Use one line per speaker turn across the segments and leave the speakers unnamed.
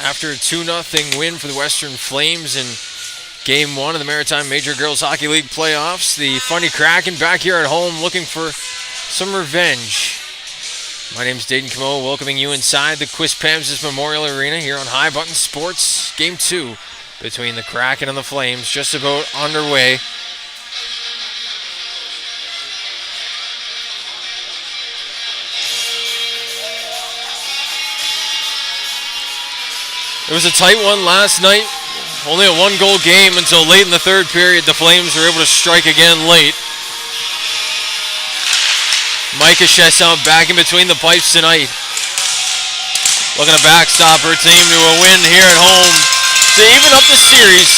after a 2-0 win for the Western Flames in Game 1 of the Maritime Major Girls Hockey League playoffs. The Fundy Kraken back here at home looking for some revenge. My name's Dayton Camo, welcoming you inside the Quispamsis Memorial Arena here on High Button Sports. Game 2 between the Kraken and the Flames just about underway. It was a tight one last night. Only a 1-goal game until late in the third period. The Flames were able to strike again late. Micah Chesson back in between the pipes tonight. Looking to backstop her team to a win here at home to even up the series.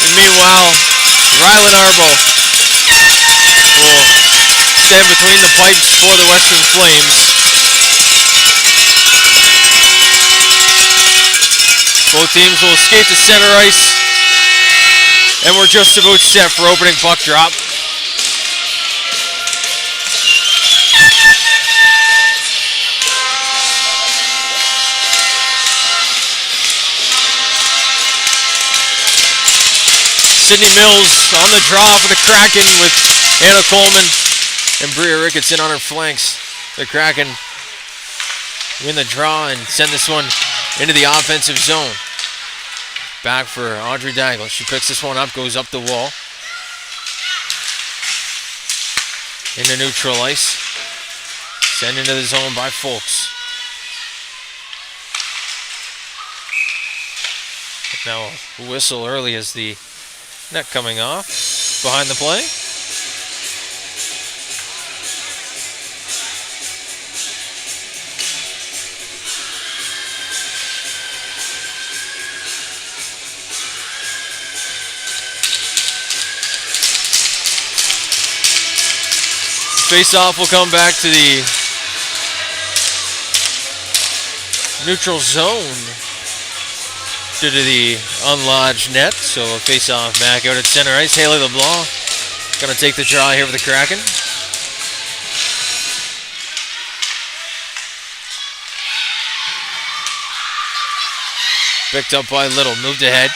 And meanwhile, Rylan Arbo will stand between the pipes for the Western Flames. Both teams will escape to center ice. And we're just about set for opening puck drop. Sydney Mills on the draw for the Kraken with Anna Coleman and Bria Ricketson on her flanks. The Kraken win the draw and send this one into the offensive zone. Back for Audrey Daigle. She picks this one up, goes up the wall. Into neutral ice. Sent into the zone by Folks. Now a whistle early as the net coming off. Behind the play. Face-off will come back to the neutral zone due to the unlodged net. So a face-off back out at center ice. Haley LeBlanc going to take the draw here for the Kraken. Picked up by Little, moved ahead.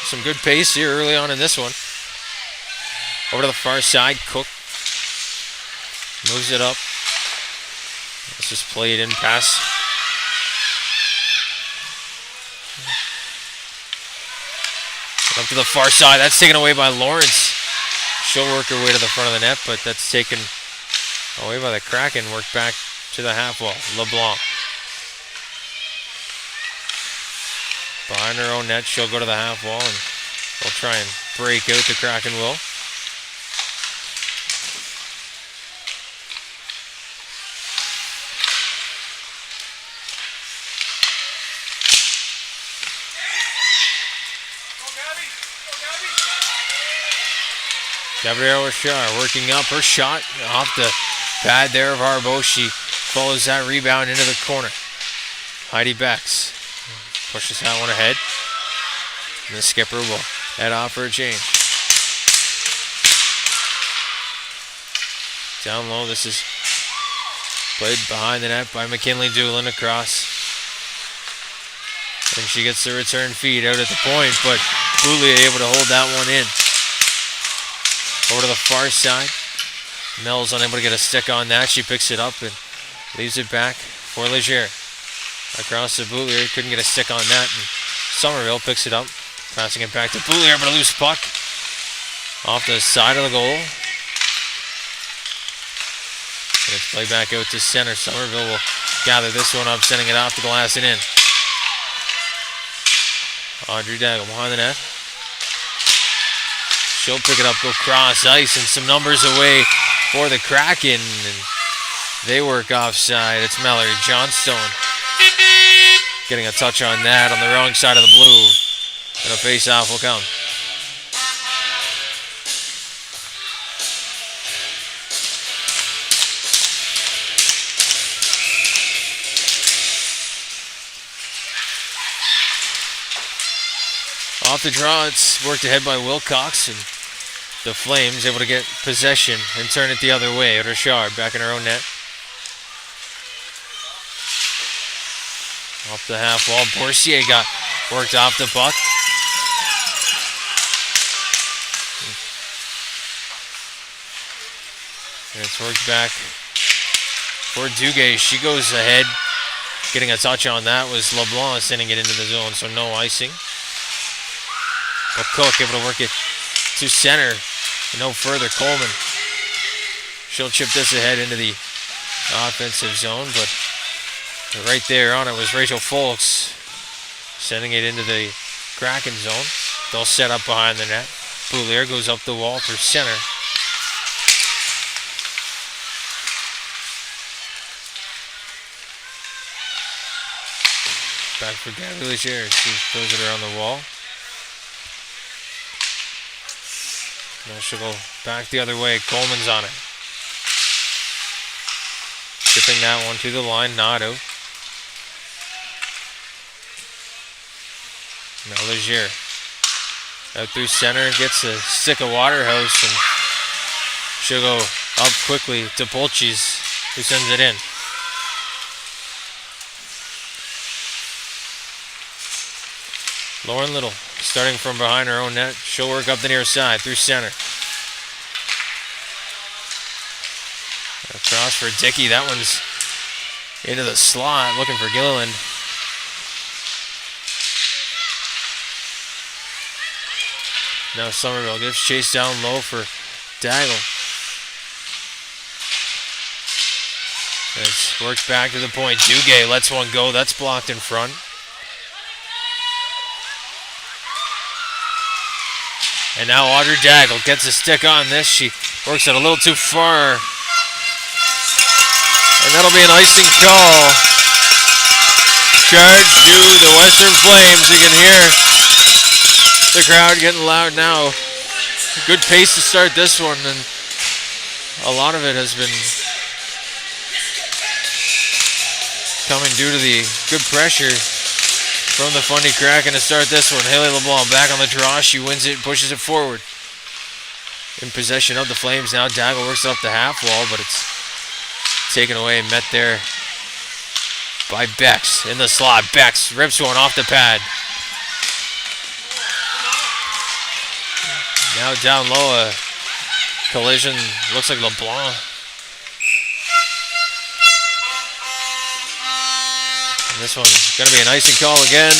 Some good pace here early on in this one. Over to the far side, Cook. Moves it up. This is played in pass. Up to the far side. That's taken away by Lawrence. She'll work her way to the front of the net, but that's taken away by the Kraken. Work back to the half wall. LeBlanc. Behind her own net, she'll go to the half wall and they'll try and break out. The Kraken will. Gabrielle Richard working up her shot off the pad there of Arbo. She follows that rebound into the corner. Heidi Becks pushes that one ahead. And the skipper will head off for a change. Down low, this is played behind the net by McKinley Doolin across. And she gets the return feed out at the point, but Boulier able to hold that one in. Over to the far side. Mills unable to get a stick on that. She picks it up and leaves it back for Leger. Across to Boulier. Couldn't get a stick on that. And Somerville picks it up. Passing it back to Boulier, but a loose puck. Off the side of the goal. And it's played back out to center. Somerville will gather this one up, sending it off the glass and in. Audrey Daigle behind the net. She'll pick it up, go cross ice, and some numbers away for the Kraken. And they work offside. It's Mallory Johnstone getting a touch on that on the wrong side of the blue. And a face-off will come. Off the draw, it's worked ahead by Wilcox, and the Flames able to get possession and turn it the other way. Richard back in her own net. Off the half wall. Boursier got worked off the puck. And it's worked back for Duguay. She goes ahead. Getting a touch on that was LeBlanc sending it into the zone, so no icing. But Cook able to work it to center. No further. Coleman. She'll chip this ahead into the offensive zone, but right there on it was Rachel Folks sending it into the Kraken zone. They'll set up behind the net. Boulier goes up the wall through center. Back for Gabby Leger. She throws it around the wall. Now she'll go back the other way. Coleman's on it. Shipping that one to the line. Nato. Now Leger. Out through center. Gets a stick of Waterhouse. And she'll go up quickly to Polchis, who sends it in. Lauren Little starting from behind her own net. She'll work up the near side through center. Across for Dickey. That one's into the slot, looking for Gilliland. Now Somerville gives chase down low for Daggle. It's worked back to the point. Duguay lets one go. That's blocked in front. And now Audrey Daggle gets a stick on this. She works it a little too far. And that'll be an icing call. Charge to the Western Flames. You can hear the crowd getting loud now. Good pace to start this one, and a lot of it has been coming due to the good pressure from the Fundy Kraken to start this one. Haley LeBlanc back on the draw. She wins it, pushes it forward. In possession of the Flames now. Daggle works it up the half wall, but it's taken away and met there by Bex in the slot. Bex rips one off the pad. Now down low, a collision. Looks like LeBlanc. And this one's going to be an icing call again.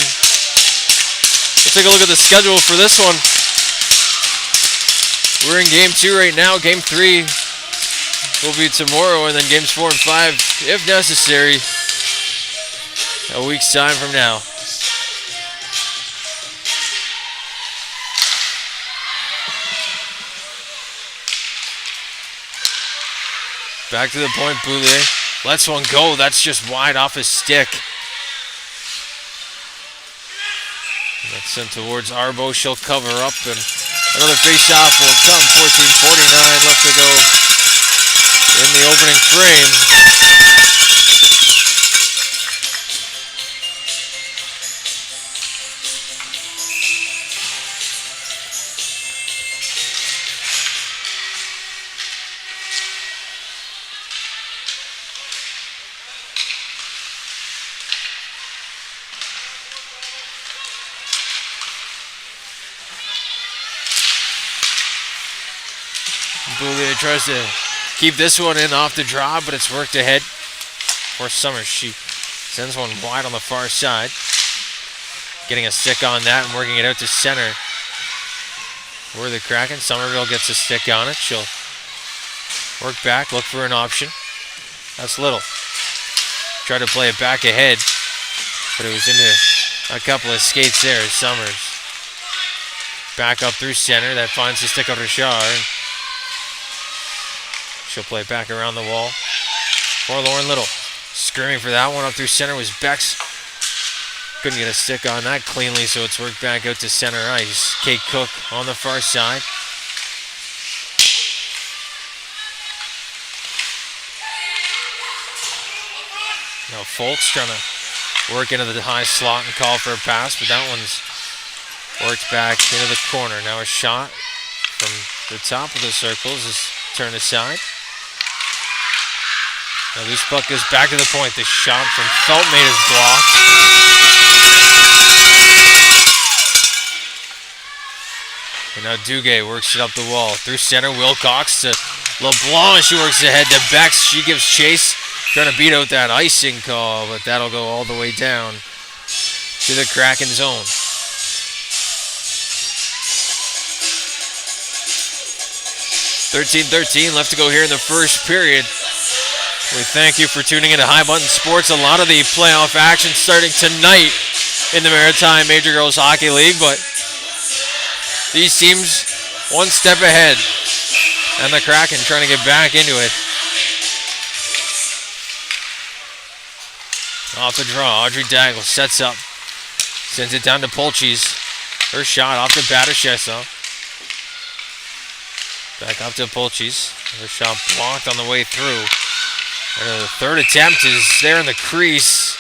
We'll take a look at the schedule for this one. We're in game 2 right now. Game 3 will be tomorrow, and then games 4 and 5, if necessary, a week's time from now. Back to the point, Boulier. Lets one go. That's just wide off his stick. That's sent towards Arbo. She'll cover up, and another face-off will come. 14:49 left to go in the opening frame. Boulier tries to keep this one in off the draw, but it's worked ahead for Summers. She sends one wide on the far side. Getting a stick on that and working it out to center. Where the Kraken. Somerville gets a stick on it. She'll work back, look for an option. That's Little. Tried to play it back ahead, but it was into a couple of skates there. Summers. Back up through center. That finds the stick of Richard. She'll play it back around the wall for Lauren Little. Screaming for that one up through center was Bex. Couldn't get a stick on that cleanly, so it's worked back out to center ice. Kate Cook on the far side. Now Folks trying to work into the high slot and call for a pass, but that one's worked back into the corner. Now a shot from the top of the circles is turned aside. Now loose puck goes back to the point. The shot from Feltmate is blocked. And now Duguay works it up the wall. Through center, Wilcox to LeBlanc. She works ahead to Bex. She gives chase. Trying to beat out that icing call, but that'll go all the way down to the Kraken zone. 13-13 left to go here in the first period. We thank you for tuning into High Button Sports. A lot of the playoff action starting tonight in the Maritime Major Girls Hockey League, but these teams one step ahead, and the Kraken trying to get back into it. Off the draw, Audrey Daigle sets up, sends it down to Polchis. Her shot off to Batashesa. Back up to Polchis. Her shot blocked on the way through. And the third attempt is there in the crease.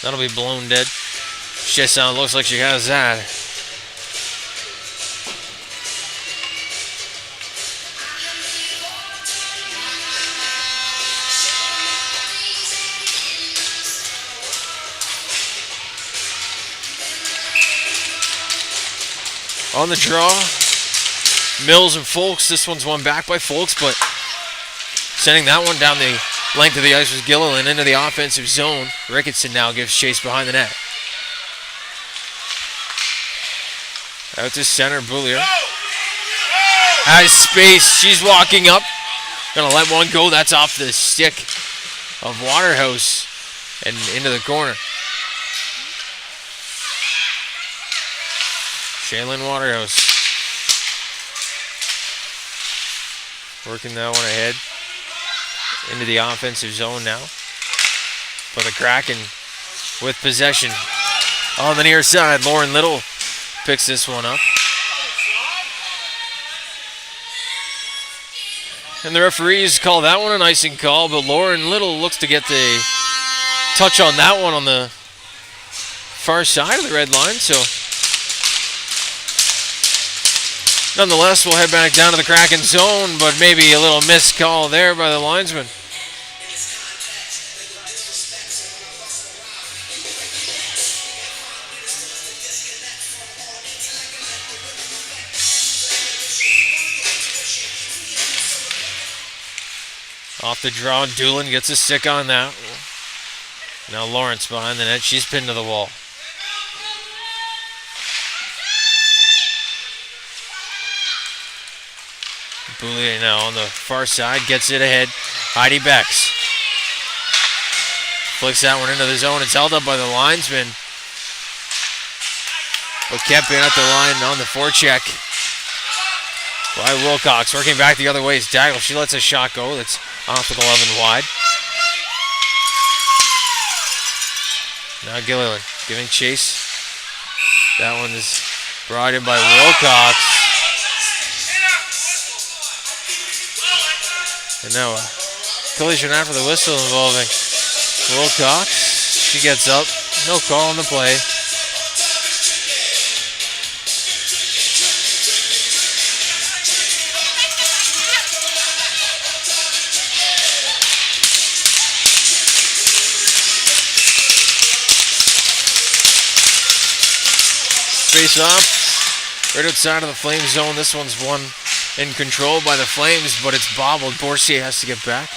That'll be blown dead. Chesson looks like she has that. On the draw, Mills and Folks. This one's won back by Folks, but sending that one down the length of the ice was Gilliland into the offensive zone. Ricketson now gives chase behind the net. Out to center, Boulier. Has space, she's walking up. Gonna let one go, that's off the stick of Waterhouse and into the corner. Shaylin Waterhouse. Working that one ahead. Into the offensive zone now. For the Kraken with possession. On the near side, Lauren Little picks this one up. And the referees call that one an icing call, but Lauren Little looks to get the touch on that one on the far side of the red line, so nonetheless, we'll head back down to the Kraken zone, but maybe a little missed call there by the linesman. Off the draw, Doolin gets a stick on that. Now Lawrence behind the net. She's pinned to the wall. Boulier now on the far side, gets it ahead. Heidi Becks flicks that one into the zone. It's held up by the linesman, but kept in at the line on the forecheck by Wilcox. Working back the other way is Daigle. She lets a shot go. That's off the glove and wide. Now Gilliland giving chase. That one is brought in by Wilcox. And now a collision after the whistle involving Wilcox. She gets up. No call on the play. Face off right outside of the Flame zone. This one's won in control by the Flames, but it's bobbled. Boursier has to get back.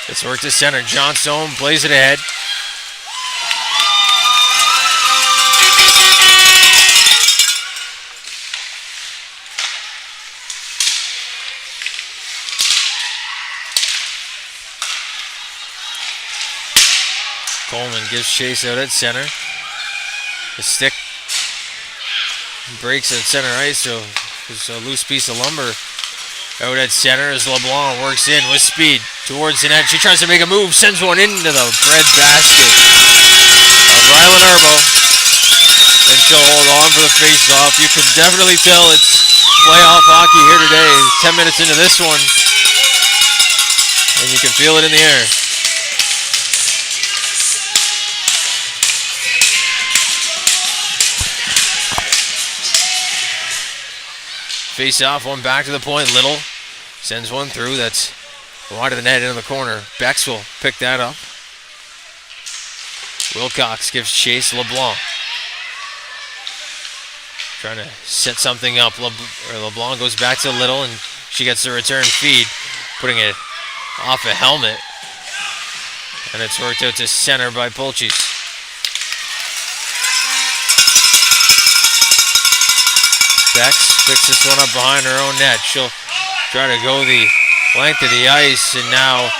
It's worked to center. Johnstone plays it ahead. Coleman gives chase out at center. The stick breaks at center ice, so there's a loose piece of lumber out at center as LeBlanc works in with speed towards the net. She tries to make a move, sends one into the bread basket of Rylan Urbo, and she'll hold on for the face-off. You can definitely tell it's playoff hockey here today. 10 minutes into this one, and you can feel it in the air. Face off, one back to the point. Little sends one through. That's Wide of the net into the corner. Bex will pick that up. Wilcox gives chase. LeBlanc trying to set something up. LeBlanc goes back to Little, and she gets the return feed, putting it off a helmet. And it's worked out to center by Pulchis. Bex picks this one up behind her own net. She'll try to go the length of the ice, and now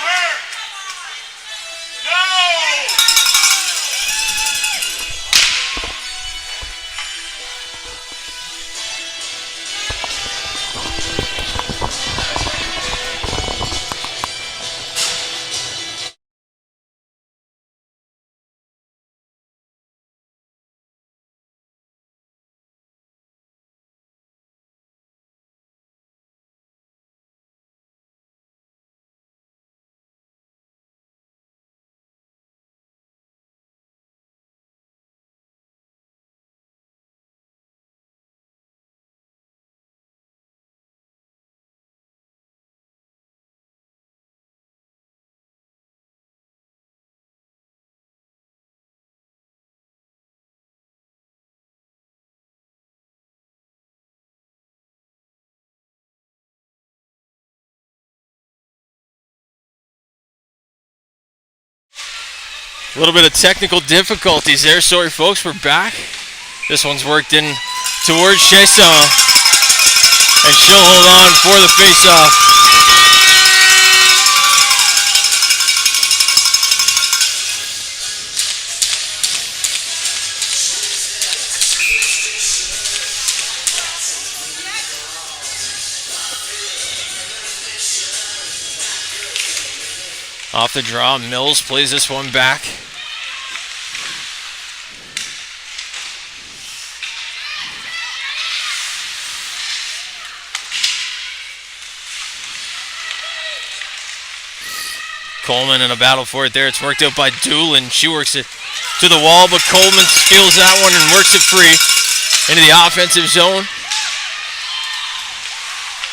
a little bit of technical difficulties there. Sorry, folks, we're back. This one's worked in towards Chesson, and she'll hold on for the face-off. Off the draw, Mills plays this one back. Coleman in a battle for it there. It's worked out by Doolin. She works it to the wall, but Coleman steals that one and works it free into the offensive zone.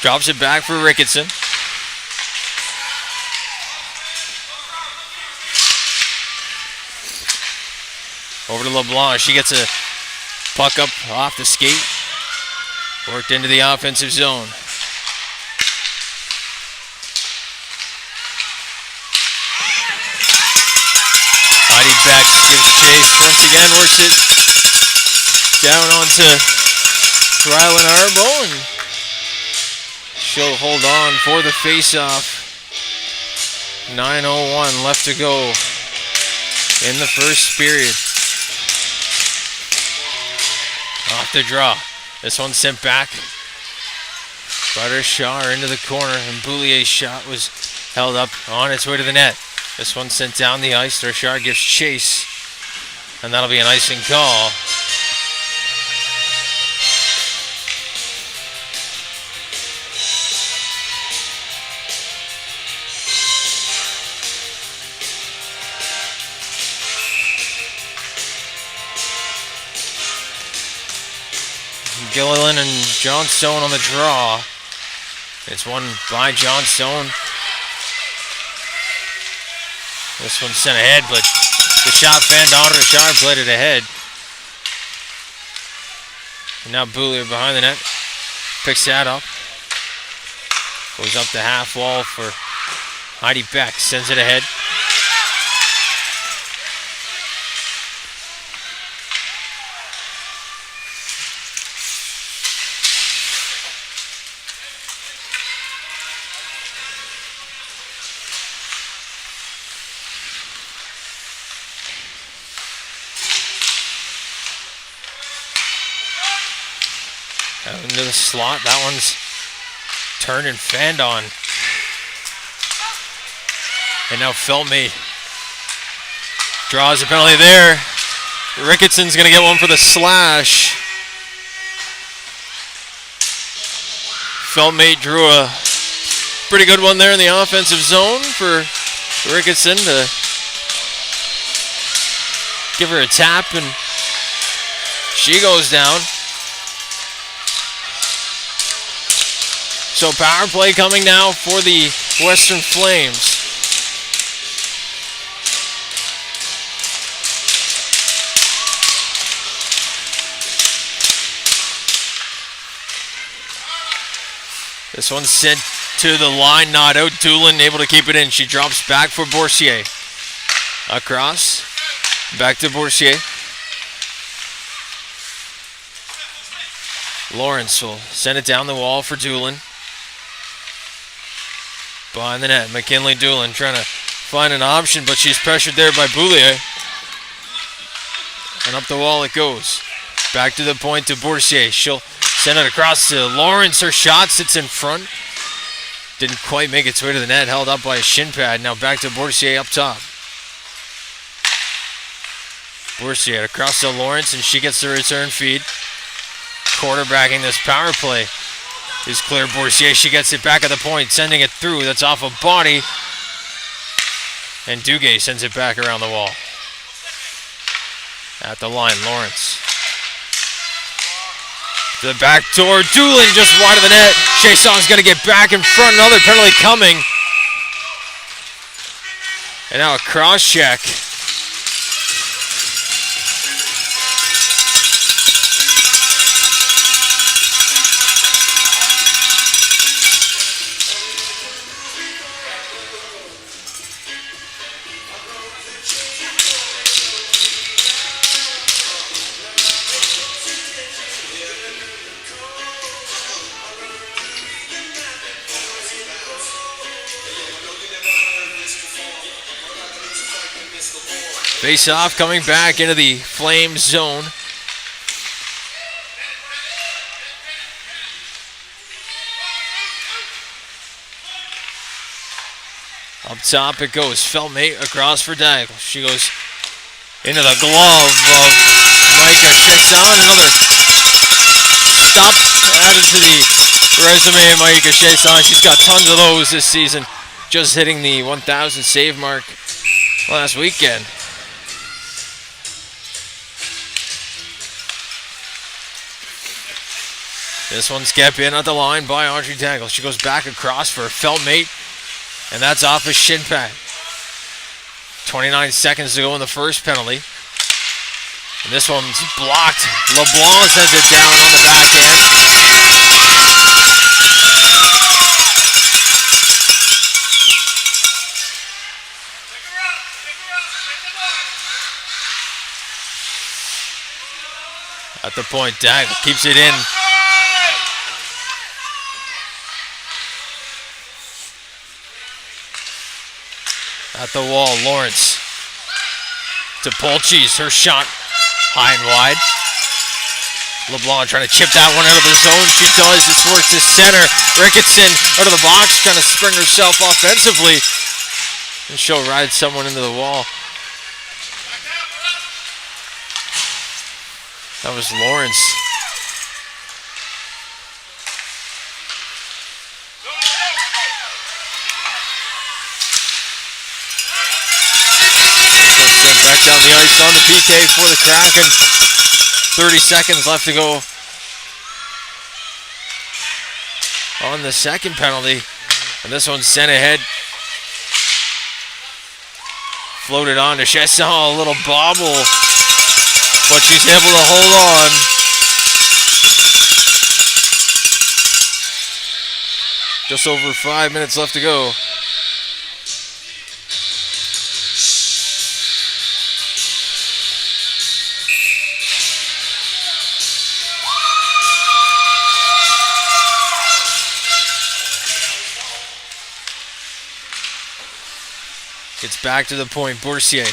Drops it back for Ricketson. Over to LeBlanc. She gets a puck up off the skate. Worked into the offensive zone. Heidi Bex gives chase. Once again works it down onto Rylan Arbo, and she'll hold on for the face-off. 9:01 left to go in the first period. Off the draw. This one sent back. Butter Shaw into the corner, and Boulier's shot was held up on its way to the net. This one sent down the ice. Rashard gives chase, and that'll be an icing call. Gilliland and Johnstone on the draw. It's won by Johnstone. This one's sent ahead, but the shot fanned on. Richard played it ahead. And now Boulier behind the net. Picks that up. Goes up the half wall for Heidi Beck. Sends it ahead. Into the slot. That one's turned and fanned on. And now Feltmate draws a penalty there. Ricketson's going to get one for the slash. Feltmate drew a pretty good one there in the offensive zone for Ricketson to give her a tap, and she goes down. So power play coming now for the Western Flames. This one's sent to the line, not out. Doolin able to keep it in. She drops back for Boursier. Across. Back to Boursier. Lawrence will send it down the wall for Doolin. Behind the net, McKinley Doolin trying to find an option, but she's pressured there by Boulier. And up the wall it goes. Back to the point to Boursier. She'll send it across to Lawrence. Her shot sits in front. Didn't quite make its way to the net. Held up by a shin pad. Now back to Boursier up top. Boursier across to Lawrence, and she gets the return feed. Quarterbacking this power play is Claire Boursier. She gets it back at the point, sending it through. That's off a body. And Duguay sends it back around the wall. At the line, Lawrence. To the back door. Doolin just wide of the net. Chasson's going to get back in front. Another penalty coming. And now a cross check. Face off, coming back into the Flames zone. Up top it goes. Feltmate across for Daigle. She goes into the glove of Micah Chasson. Another stop added to the resume of Micah Chasson. She's got tons of those this season. Just hitting the 1,000 save mark last weekend. This one's kept in at the line by Audrey Daigle. She goes back across for Feltmate, and that's off a shin pad. 29 seconds to go in the first penalty. And this one's blocked. LeBlanc sends it down on the backhand. At the point, Daigle keeps it in. At the wall, Lawrence to Polchis. Her shot high and wide. LeBlanc trying to chip that one out of the zone. She does. This works to center. Ricketson out of the box, trying to spring herself offensively. And she'll ride someone into the wall. That was Lawrence. Back down the ice on the PK for the Kraken. 30 seconds left to go on the second penalty. And this one's sent ahead. Floated on to Chasson, a little bobble. But she's able to hold on. Just over 5 minutes left to go. Gets back to the point, Boursier.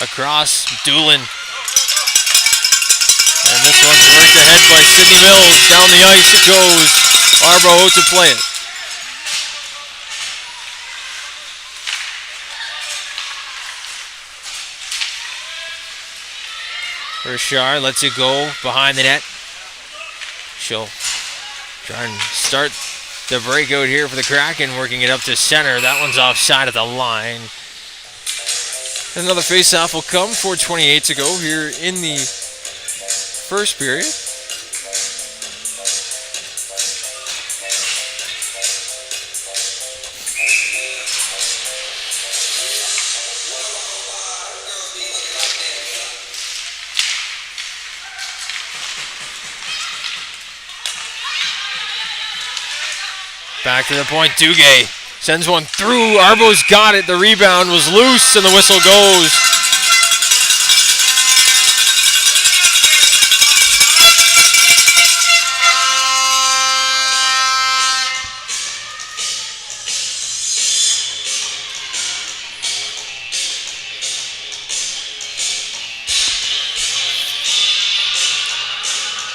Across, Doolin. And this one's worked ahead by Sydney Mills. Down the ice it goes. Arbo to play it. Richard lets it go behind the net. She'll try and start the breakout here for the Kraken, working it up to center. That one's offside at the line. Another faceoff will come. 4:28 to go here in the first period. Back to the point. Duguay sends one through. Arbo's got it. The rebound was loose, and the whistle goes.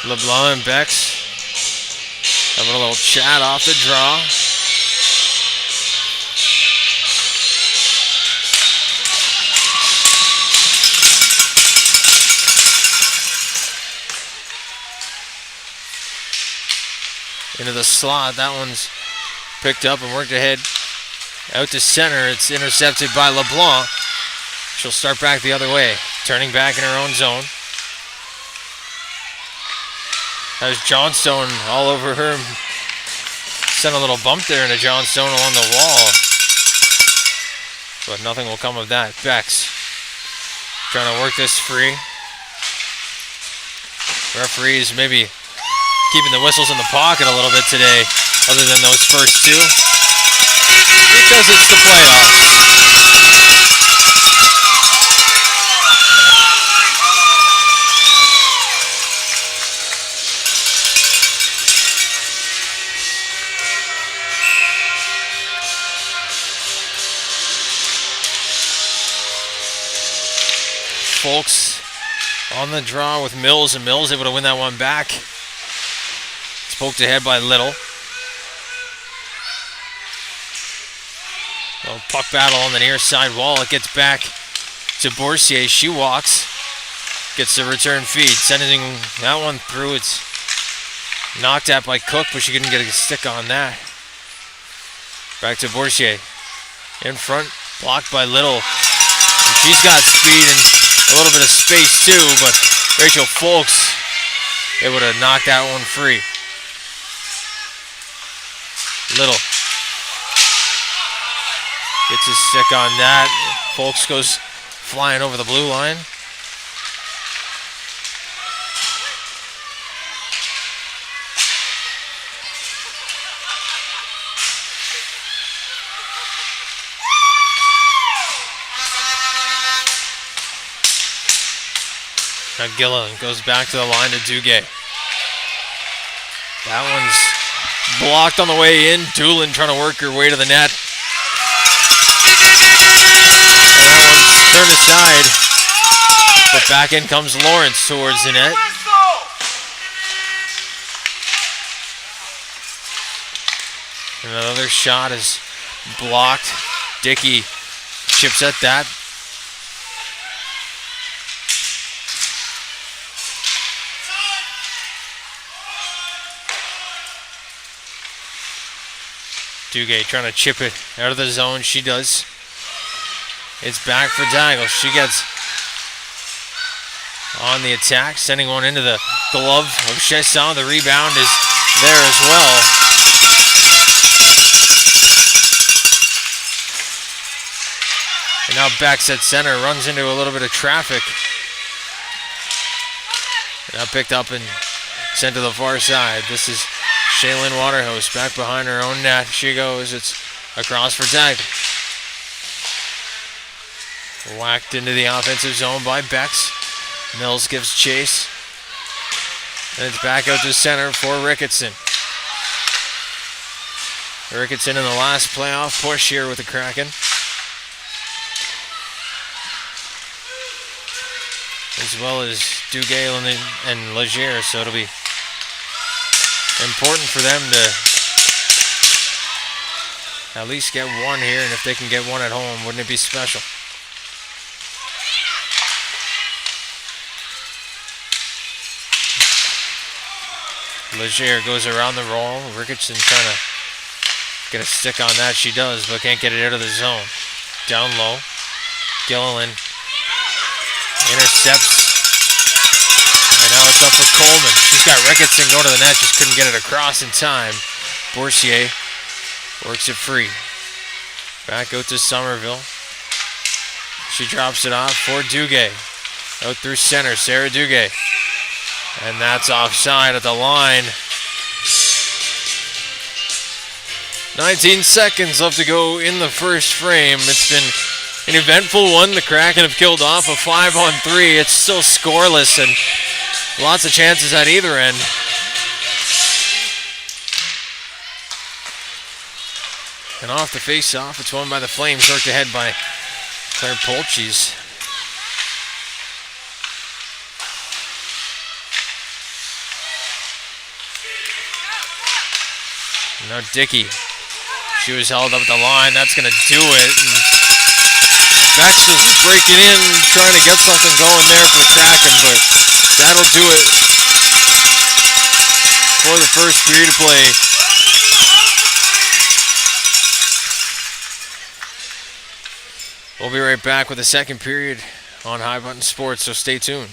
LeBlanc and Bex having a little chat off the draw. Into the slot. That one's picked up and worked ahead out to center. It's intercepted by LeBlanc. She'll start back the other way, turning back in her own zone. There's Johnstone all over her. Sent a little bump there into Johnstone along the wall. But nothing will come of that. Bex trying to work this free. Referees maybe keeping the whistles in the pocket a little bit today, other than those first two. Because it's the playoffs. Folks on the draw with Mills, and Mills able to win that one back. It's poked ahead by Little. Little puck battle on the near side wall. It gets back to Boursier. She walks. Gets the return feed. Sending that one through. It's knocked at by Cook, but she couldn't get a stick on that. Back to Boursier. In front. Blocked by Little. And she's got speed and a little bit of space too, but Rachel Folks able to knock that one free. Little gets his stick on that. Folks goes flying over the blue line. Now Gilliland goes back to the line to Duguay. That one's blocked on the way in. Doolin trying to work her way to the net. And that one's turned aside. But back in comes Lawrence towards the net. And another shot is blocked. Dickey chips at that. Duguay trying to chip it out of the zone. She does. It's back for Daigle. She gets on the attack, sending one into the glove of Chesson. The rebound is there as well. And now Bex at center runs into a little bit of traffic. Now picked up and sent to the far side. This is Shaylin Waterhouse back behind her own net. She goes. It's across for Daigle. Whacked into the offensive zone by Bex. Mills gives chase. And it's back out to center for Ricketson. Ricketson in the last playoff push here with the Kraken. As well as Duguay and Leger, so it'll be important for them to at least get one here, and if they can get one at home, wouldn't it be special? Leger goes around the roll. Ricketson trying to get a stick on that. She does, but can't get it out of the zone. Down low. Gilliland intercepts. And now it's up for Coleman. She's got Ricketson going to the net. Just couldn't get it across in time. Boursier works it free. Back out to Somerville. She drops it off for Duguay. Out through center. Sarah Duguay. And that's offside at the line. 19 seconds left to go in the first frame. It's been an eventful one. The Kraken have killed off a 5-on-3. It's still scoreless and lots of chances at either end. And off the face-off, it's won by the Flames, worked ahead by Claire Polchis. Now Dickey. She was held up at the line. That's going to do it. And Bex is breaking in, trying to get something going there for the Kraken, but that'll do it for the first period of play. We'll be right back with the second period on High Button Sports, so stay tuned.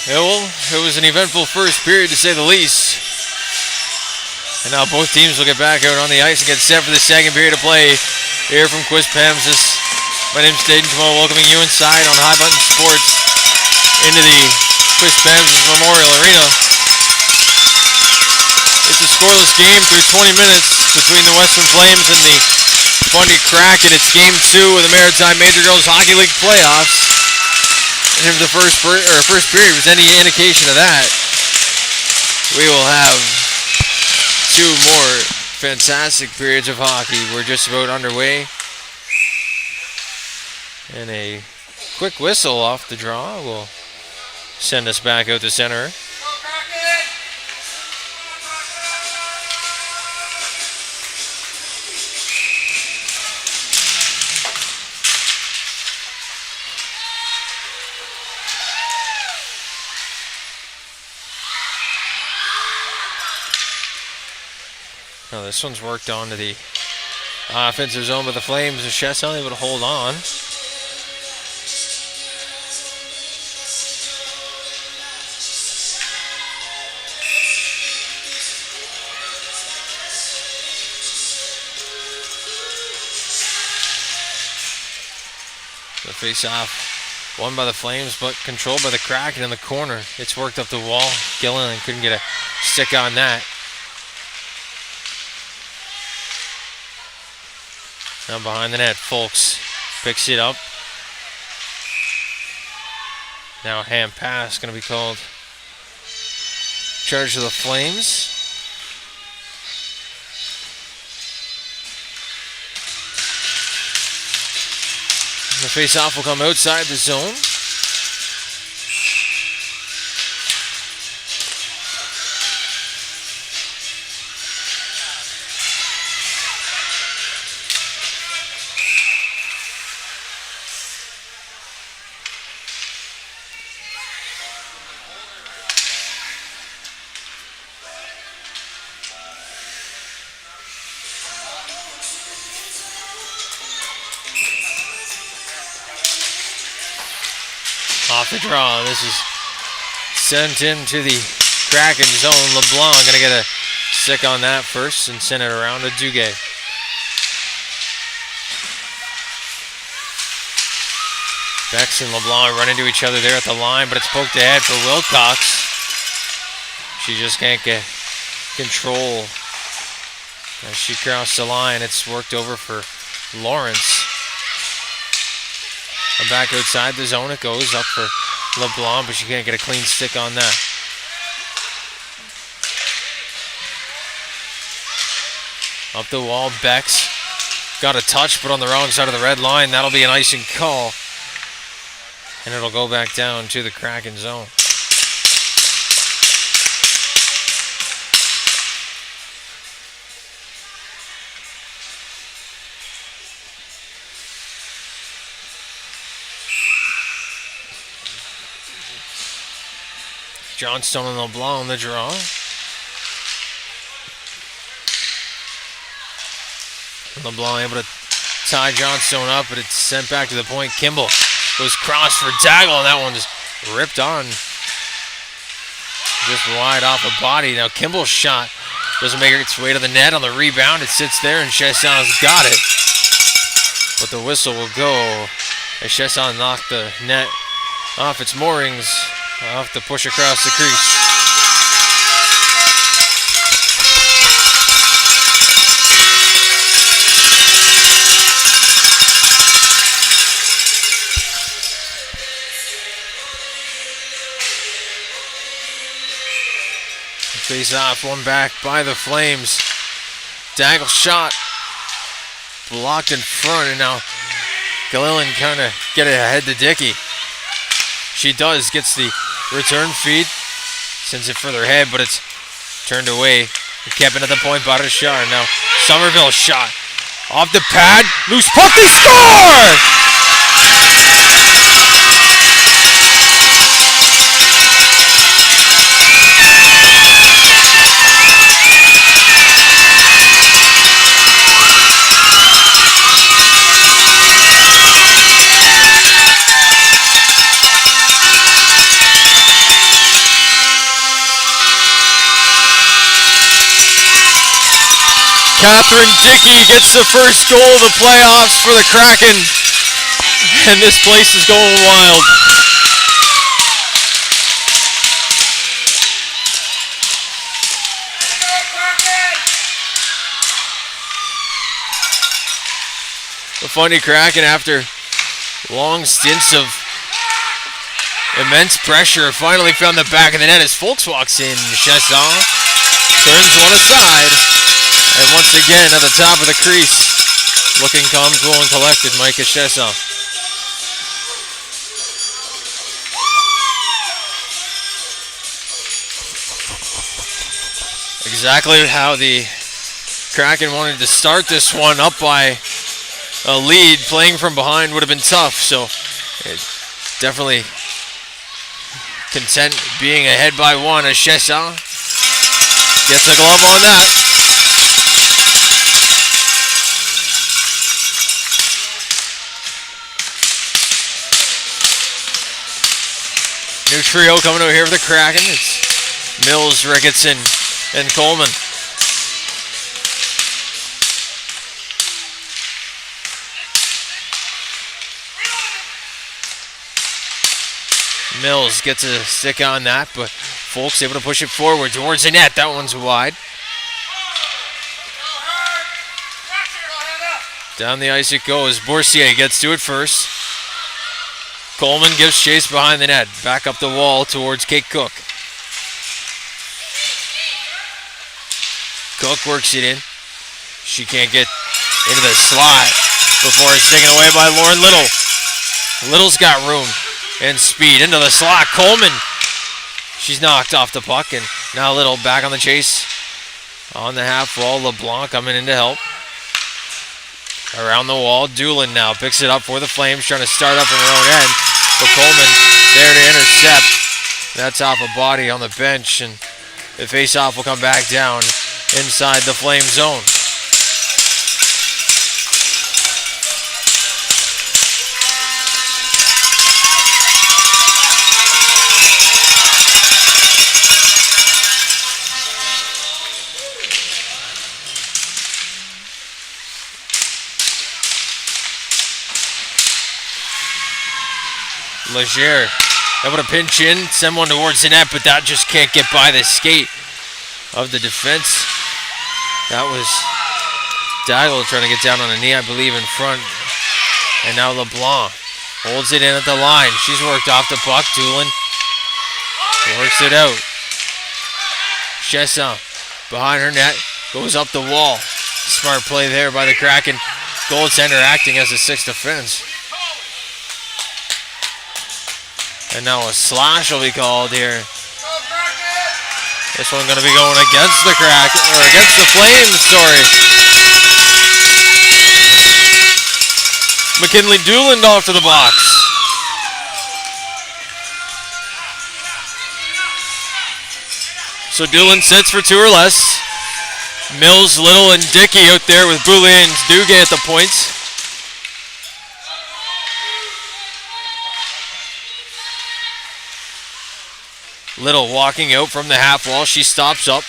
Yeah, well, it was an eventful first period to say the least. And now both teams will get back out on the ice and get set for the second period of play here from Quispamsis. My name's Dayton Tomo, welcoming you inside on High Button Sports into the Quispamsis Memorial Arena. It's a scoreless game through 20 minutes between the Western Flames and the Fundy Kraken. It's Game 2 of the Maritime Major Girls Hockey League playoffs. And if the first period was any indication of that, we will have 2 more fantastic periods of hockey. We're just about underway. And a quick whistle off the draw will send us back out to center. Now this one's worked on to the offensive zone by the Flames, and Chess unable to hold on. The face-off won by the Flames, but controlled by the Kraken in the corner. It's worked up the wall. Gilliland couldn't get a stick on that. Now behind the net, Folks picks it up. Now a hand pass going to be called. Charge of the Flames. The face-off will come outside the zone. Off the draw, this is sent into the Kraken zone. LeBlanc gonna get a stick on that first and send it around to Duguay. Bex and LeBlanc run into each other there at the line, but it's poked ahead for Wilcox. She just can't get control as she crossed the line. It's worked over for Lawrence. And back outside the zone it goes, up for LeBlanc, but she can't get a clean stick on that. Up the wall, Bex got a touch, but on the wrong side of the red line. That'll be an icing call. And it'll go back down to the Kraken zone. Johnstone and LeBlanc on the draw. LeBlanc able to tie Johnstone up, but it's sent back to the point. Kimball goes cross for tackle, and that one just ripped on. Just wide off the body. Now Kimball's shot doesn't make its way to the net. On the rebound, it sits there, and Chesson got it. But the whistle will go as Chesson knocked the net off its moorings. I'll have to push across the crease. Face off, one back by the Flames. Daggle shot blocked in front, and now Gilliland kind of get it ahead to Dickey. She does, gets the return feed, sends it further ahead, but it's turned away. Kept it at the point, Barashar. Now Somerville shot off the pad, loose puck, they score! Catherine Dickey gets the first goal of the playoffs for the Kraken. And this place is going wild. The Fundy Kraken, after long stints of immense pressure, finally found the back of the net as Folks walks in. Chasson turns one aside. And once again, at the top of the crease, looking calm, cool, and collected, Micah Chesson. Exactly how the Kraken wanted to start this one, up by a lead. Playing from behind would have been tough, so definitely content being ahead by one as Chesson gets a glove on that. New trio coming out here for the Kraken. It's Mills, Ricketson, and Coleman. Mills gets a stick on that, but Folks able to push it forward towards the net. That one's wide. Down the ice it goes. Boursier gets to it first. Coleman gives chase behind the net. Back up the wall towards Kate Cook. Cook works it in. She can't get into the slot before it's taken away by Lauren Little. Little's got room and speed into the slot. Coleman, she's knocked off the puck, and now Little back on the chase on the half wall. LeBlanc coming in to help. Around the wall, Doolin now picks it up for the Flames, trying to start up from her own end. But Coleman there to intercept. That's off a body on the bench, and the face-off will come back down inside the Flame zone. Leger able to pinch in, send one towards the net, but that just can't get by the skate of the defense. That was Daigle trying to get down on a knee, I believe, in front. And now LeBlanc holds it in at the line. She's worked off the puck. Doolin works it out. Chesson behind her net, goes up the wall. Smart play there by the Kraken goaltender, acting as a sixth defense. And now a slash will be called here. This one going to be going against the Kraken, or against the Flames, sorry. McKinley Dooland off to the box. So Dooland sits for two or less. Mills, Little, and Dickey out there with Boulay and Duguay at the points. Little walking out from the half wall. She stops up.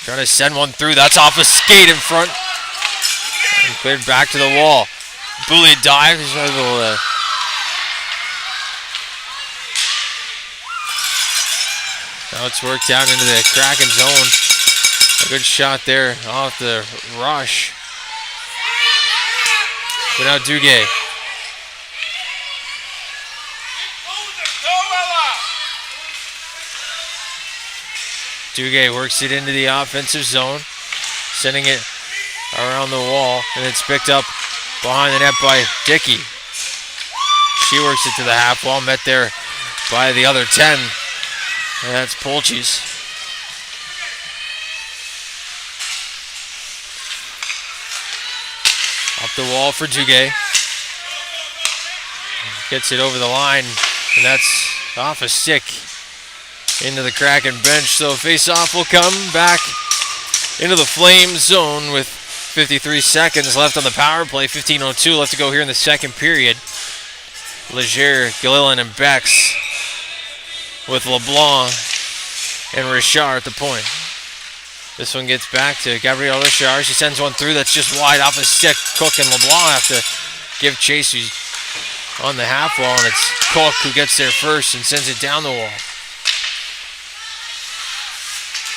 Trying to send one through. That's off a skate in front. And cleared back to the wall. Boulay dives. He's able to now it's worked down into the Kraken zone. A good shot there off the rush. But now Duguay. Duguay works it into the offensive zone, sending it around the wall, and it's picked up behind the net by Dickey. She works it to the half wall, met there by the other 10. And that's Polchis. Up the wall for Duguay. Gets it over the line, and that's off a stick into the Kraken bench. So face-off will come back into the Flame zone with 53 seconds left on the power play. 15:02 left to go here in the second period. Leger, Gilliland, and Bex with LeBlanc and Richard at the point. This one gets back to Gabrielle Richard. She sends one through that's just wide off his stick. Cook and LeBlanc have to give chase. Who's on the half wall, and it's Cook who gets there first and sends it down the wall.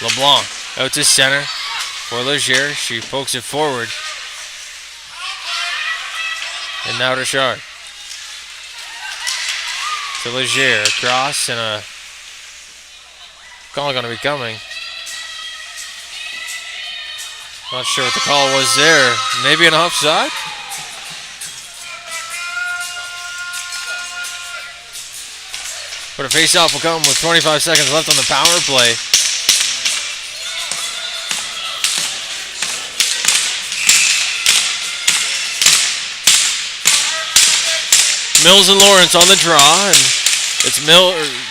LeBlanc out to center for Leger. She pokes it forward. And now Richard. To Leger. Across, and a call going to be coming. Not sure what the call was there. Maybe an offside? But a face-off will come with 25 seconds left on the power play. Mills and Lawrence on the draw, and it's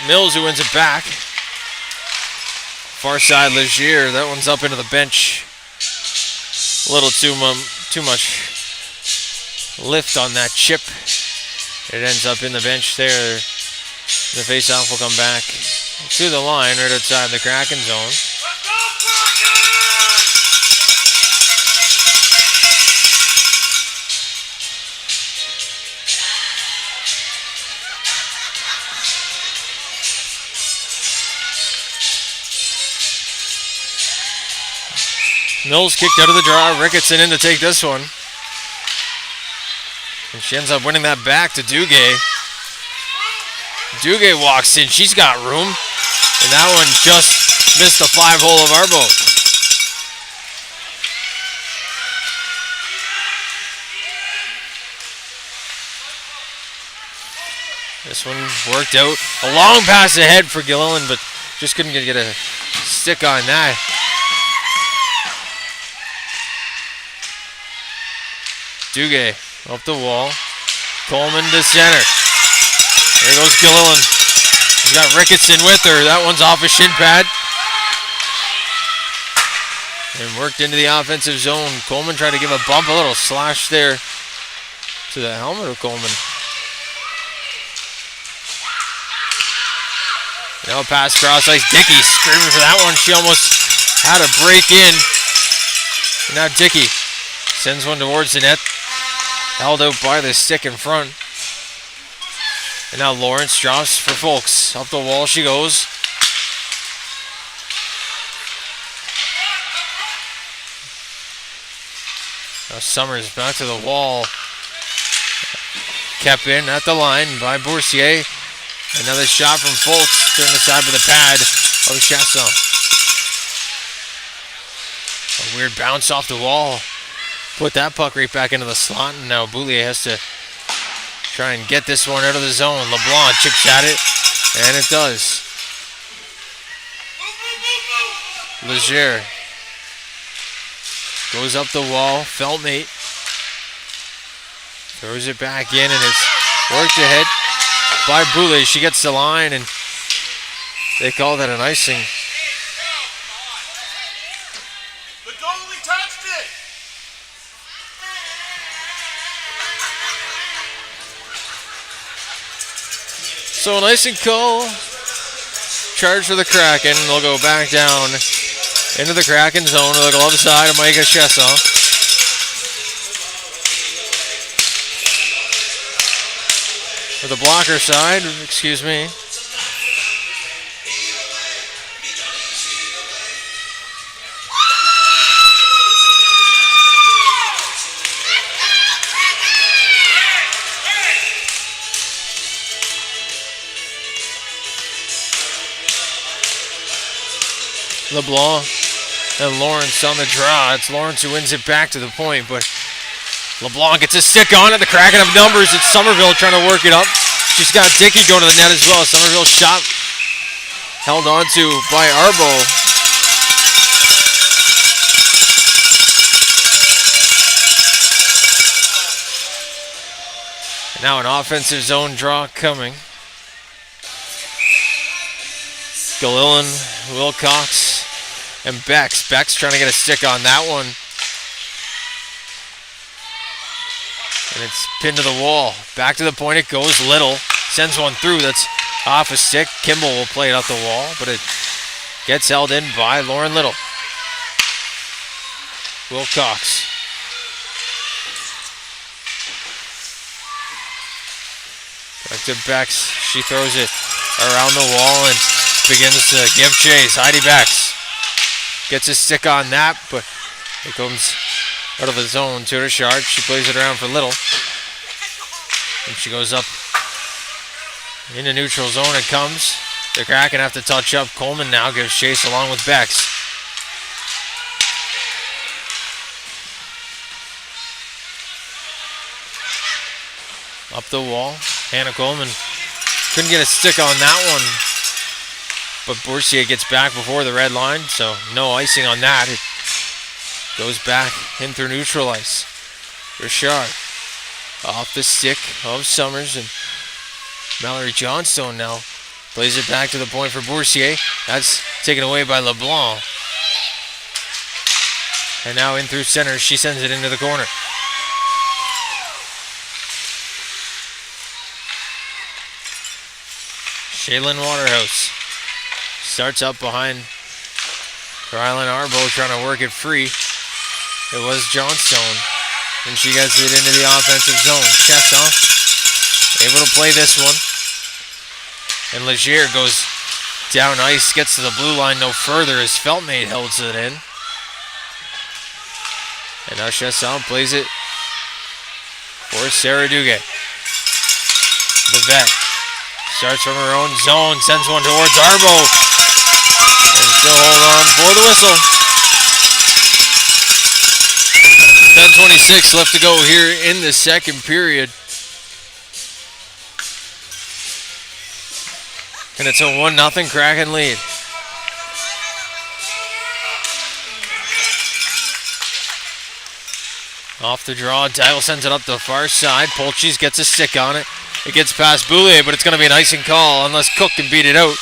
Mills who wins it back. Far side Leger, that one's up into the bench. A little too much lift on that chip. It ends up in the bench there. The face-off will come back to the line right outside the Kraken zone. Mills kicked out of the draw. Ricketson in to take this one. And she ends up winning that back to Duguay. Duguay walks in. She's got room. And that one just missed the 5-hole of our boat. This one worked out. A long pass ahead for Gilliland, but just couldn't get a stick on that. Duguay up the wall. Coleman to center. There goes Gilliland. She's got Ricketson with her. That one's off a shin pad. And worked into the offensive zone. Coleman tried to give a bump, a little slash there to the helmet of Coleman. Now pass cross ice. Dickey screaming for that one. She almost had a break in. And now Dickey sends one towards the net. Held out by the stick in front. And now Lawrence drops for Folks. Up the wall she goes. Now Summers back to the wall. Kept in at the line by Boursier. Another shot from Folks. Turned aside by the pad of Chasson. A weird bounce off the wall. Put that puck right back into the slot, and now Boulier has to try and get this one out of the zone. LeBlanc chips at it, and it does. Leger goes up the wall. Feltmate throws it back in, and it's worked ahead by Boulier. She gets the line, and they call that an icing. So an icing call. Charge for the Kraken. They'll go back down into the Kraken zone to the glove side of Micah Chesson. Or the blocker side, excuse me. LeBlanc and Lawrence on the draw. It's Lawrence who wins it back to the point, but LeBlanc gets a stick on it. The Kraken have numbers. It's Somerville trying to work it up. She's got Dickey going to the net as well. Somerville shot held on to by Arbo. And now an offensive zone draw coming. Gilliland, Wilcox, and Bex. Bex trying to get a stick on that one. And it's pinned to the wall. Back to the point it goes. Little sends one through. That's off a stick. Kimball will play it up the wall, but it gets held in by Lauren Little. Wilcox. Back to Bex. She throws it around the wall and begins to give chase. Heidi Bex gets a stick on that, but it comes out of the zone to Richard. She plays it around for Little. And she goes up into neutral zone. It comes. The Kraken have to touch up. Coleman now gives chase along with Bex. Up the wall. Hannah Coleman couldn't get a stick on that one. But Boursier gets back before the red line, so no icing on that. It goes back in through neutral ice. Richard off the stick of Summers, and Mallory Johnstone now plays it back to the point for Boursier. That's taken away by LeBlanc. And now in through center, she sends it into the corner. Shaylin Waterhouse starts up behind Rylan Arbo, trying to work it free. It was Johnstone, and she gets it into the offensive zone. Chesson able to play this one. And Leger goes down ice, gets to the blue line no further as Feltmate holds it in. And now Chesson plays it for Sarah Duguay. The vet starts from her own zone, sends one towards Arbo. And still hold on for the whistle. 10:26 left to go here in the second period. And it's a 1-0 Kraken lead. Off the draw, Dial sends it up the far side. Polchis gets a stick on it. It gets past Boulier, but it's going to be an icing call unless Cook can beat it out.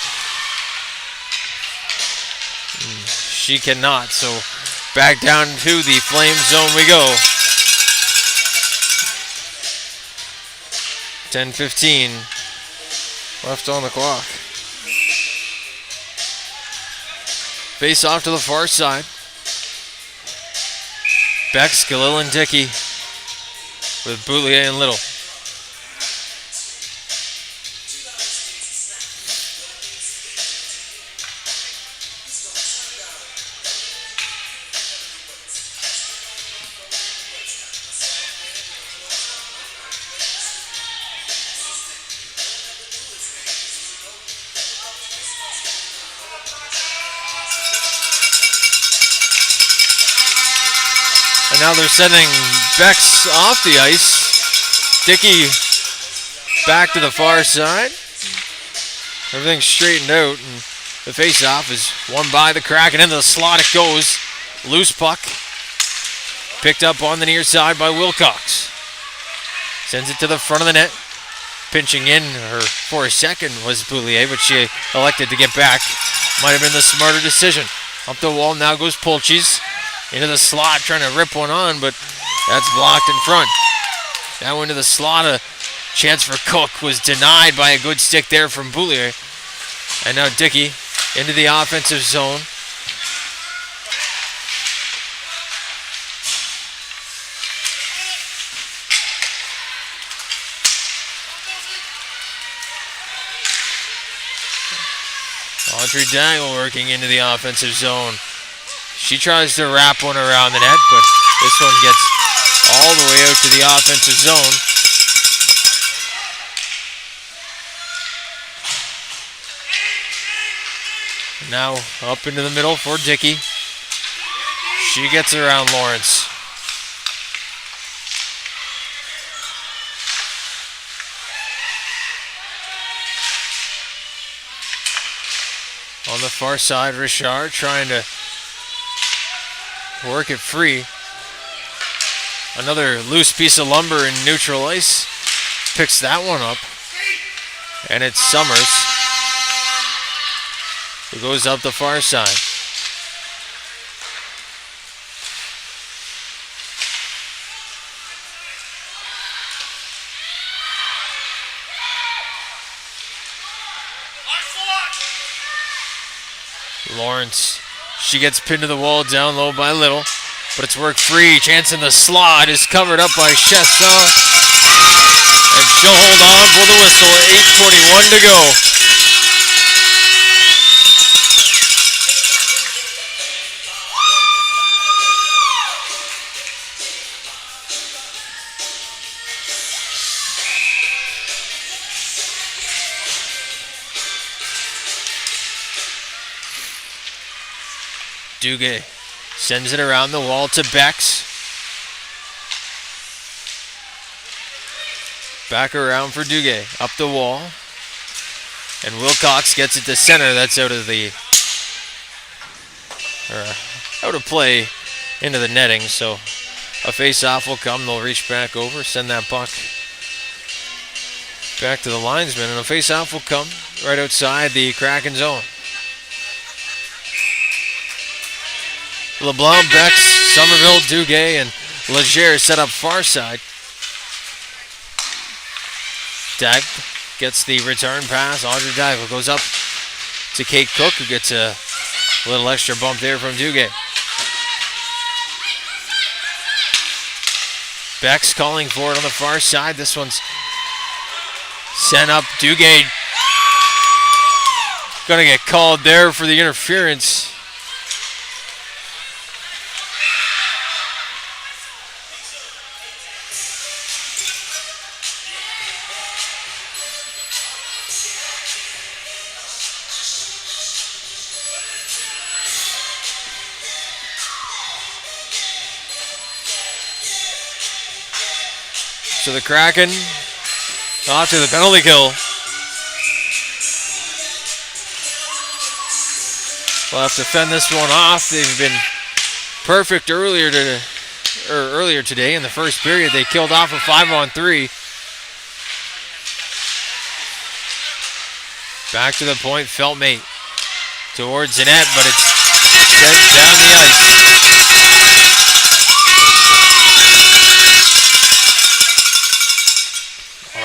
She cannot, so back down to the Flame zone we go. 10:15 left on the clock. Face off to the far side. Bex, Galil, and Dickey with Boulier and Little. And now they're sending Bex off the ice. Dickey back to the far side. Everything's straightened out, and the face-off is won by the Kraken. Into the slot it goes. Loose puck. Picked up on the near side by Wilcox. Sends it to the front of the net. Pinching in her for a second was Boulier, but she elected to get back. Might have been the smarter decision. Up the wall now goes Polchis. Into the slot, trying to rip one on, but that's blocked in front. Now into the slot, a chance for Cook was denied by a good stick there from Boulier. And now Dickey into the offensive zone. Audrey Dangle working into the offensive zone. She tries to wrap one around the net, but this one gets all the way out to the offensive zone. Now up into the middle for Dickey. She gets around Lawrence. On the far side, Richard trying to work it free. Another loose piece of lumber in neutral ice. Picks that one up. And it's Summers who goes up the far side. Lawrence, she gets pinned to the wall down low by Little. but it's worked free. Chance in the slot is covered up by Chesson, and she'll hold on for the whistle. 8:21 to go. Duguay sends it around the wall to Bex. Back around for Duguay. Up the wall. And Wilcox gets it to center. That's out of the... out of play into the netting. So a face-off will come. They'll reach back over. Send that puck back to the linesman. And a face-off will come right outside the Kraken zone. LeBlanc, Bex, Somerville, Duguay, and Leger set up far side. Dag gets the return pass. Audrey Dag goes up to Kate Cook, who gets a little extra bump there from Duguay. Bex calling for it on the far side. This one's sent up. Duguay gonna get called there for the interference. So the Kraken off to the penalty kill. We'll have to fend this one off. They've been perfect earlier today in the first period. They killed off a 5-on-3. Back to the point, Feltmate towards the net, but it's sent down the ice.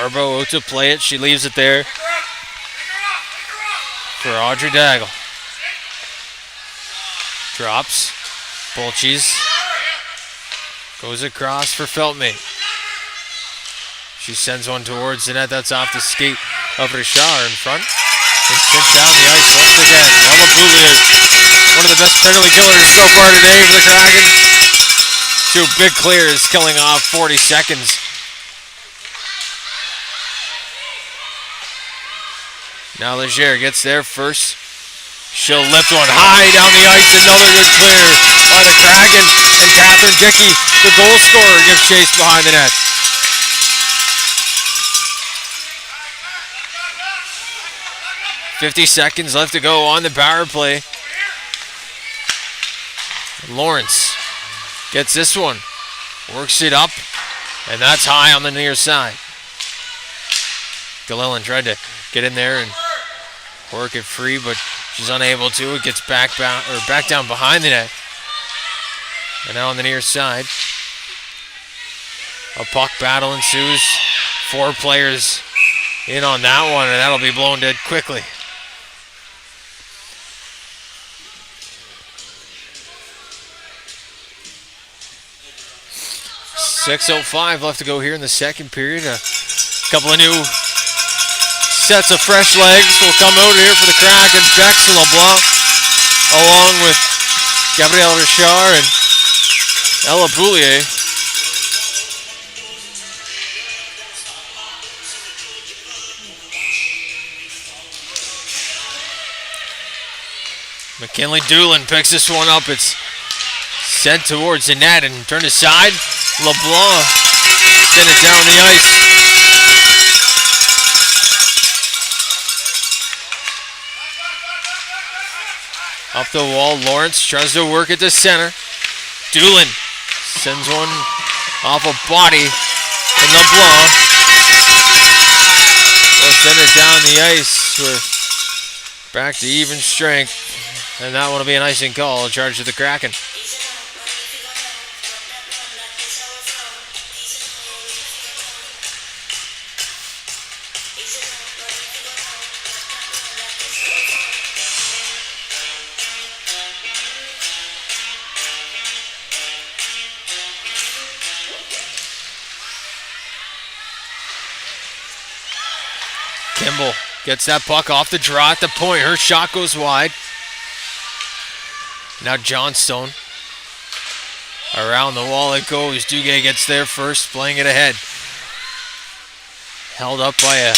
Arbo out to play it. She leaves it there for Audrey Daggle. Drops. Bolches. Goes across for Feltmate. She sends one towards the net. That's off the skate of Richard in front. And sent down the ice once again. Ella Boulier, one of the best penalty killers so far today for the Kraken. 2 big clears, killing off 40 seconds. Now Leger gets there first. She'll lift one high down the ice. Another good clear by the Kraken. And Catherine Dickey, the goal scorer, gives chase behind the net. .50 seconds left to go on the power play. Lawrence gets this one. Works it up. And that's high on the near side. Gillillan tried to get in there and work it free, but she's unable to. It gets back down behind the net. And now on the near side, a puck battle ensues. 4 players in on that one, and that'll be blown dead quickly. .6:05 left to go here in the second period. A couple of new sets of fresh legs will come out here for the Kraken. Bex and LeBlanc, along with Gabrielle Richard and Ella Boulier. McKinley Doolin picks this one up. It's sent towards the net and turned aside. LeBlanc sent it down the ice. Up the wall, Lawrence tries to work it to center. Doolin sends one off a body, and LeBlanc will send it down the ice. We're back to even strength, and that one will be an icing call in charge of the Kraken. Kimball gets that puck off the draw at the point. Her shot goes wide. Now Johnstone. Around the wall it goes. Duguay gets there first, playing it ahead. Held up by a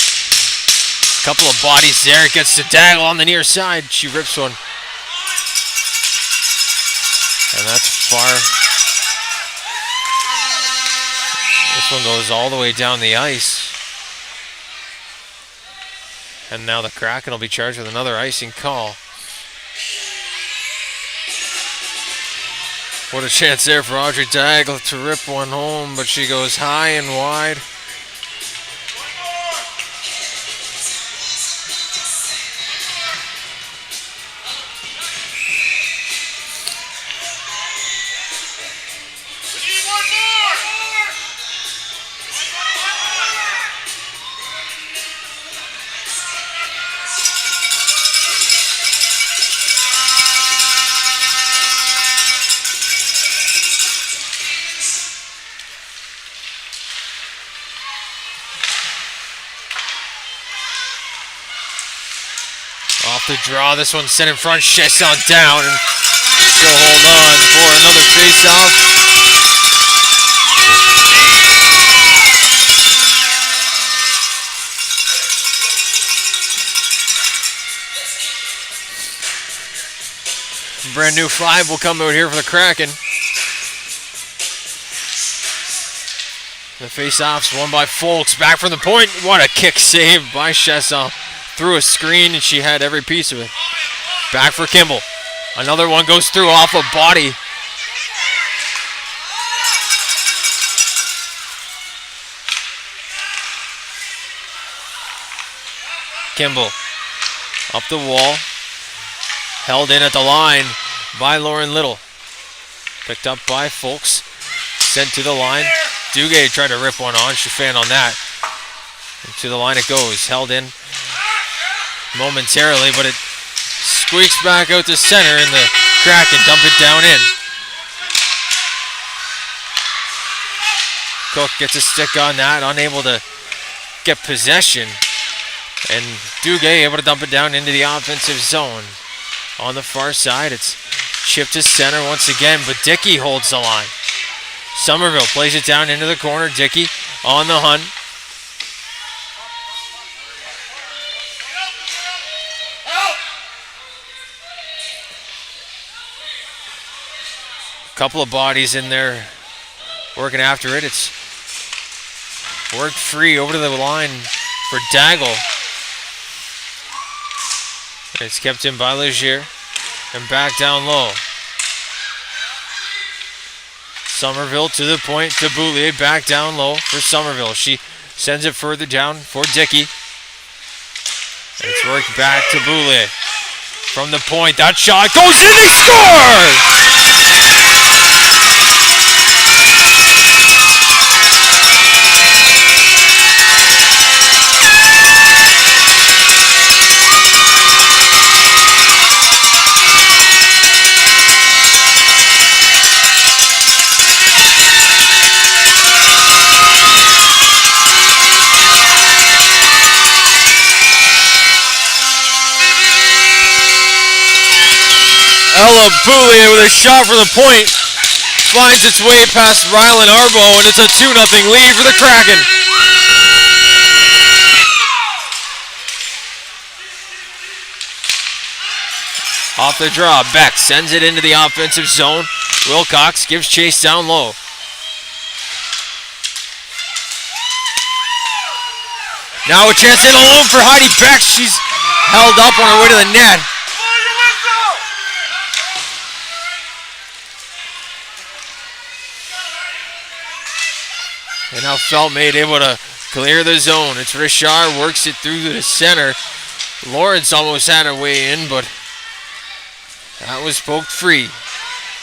couple of bodies there. Gets to Daggle on the near side. She rips one. And that's far. This one goes all the way down the ice. And now the Kraken will be charged with another icing call. What a chance there for Audrey Daggle to rip one home, but she goes high and wide. Off the draw, this one's sent in front, Chesson down, and she'll hold on for another face-off. Brand new 5 will come out here for the Kraken. The face-off's won by Folks, back from the point. What a kick save by Chesson. Through a screen, and she had every piece of it. Back for Kimball. Another one goes through off a body. Kimball up the wall. Held in at the line by Lauren Little. Picked up by Folks. Sent to the line. Duguay tried to rip one on. She fanned on that. And to the line it goes. Held in momentarily, but it squeaks back out to center, and the Kraken dump it down in. Cook gets a stick on that, unable to get possession, and Duguay able to dump it down into the offensive zone. On the far side, it's chipped to center once again, but Dickey holds the line. Somerville plays it down into the corner. Dickey on the hunt. Couple of bodies in there working after it. It's worked free over to the line for Daggle. It's kept in by Legier and back down low. Somerville to the point to Boulier, back down low for Somerville. She sends it further down for Dickey. And it's worked back to Boulier. From the point, that shot goes in, they score! Ella Boulier with a shot from the point finds its way past Rylan Arbo, and it's a 2-0 lead for the Kraken. Off the draw, Beck sends it into the offensive zone. Wilcox gives chase down low. Now a chance in alone for Heidi Beck. She's held up on her way to the net. And now Feltmate able to clear the zone. It's Richard, works it through the center. Lawrence almost had her way in, but that was poked free.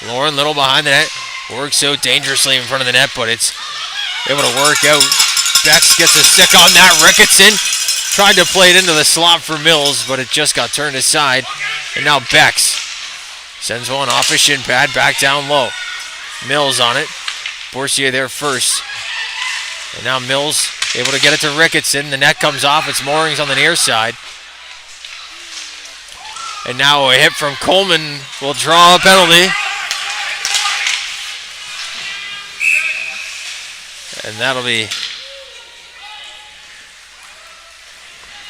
Lauren Little behind the net, works out dangerously in front of the net, but it's able to work out. Bex gets a stick on that. Ricketson tried to play it into the slot for Mills, but it just got turned aside. And now Bex sends one off a shin pad, back down low. Mills on it. Boursier there first. And now Mills Able to get it to Ricketson. The net comes off. It's Moorings on the near side. And now a hit from Coleman will draw a penalty. And that'll be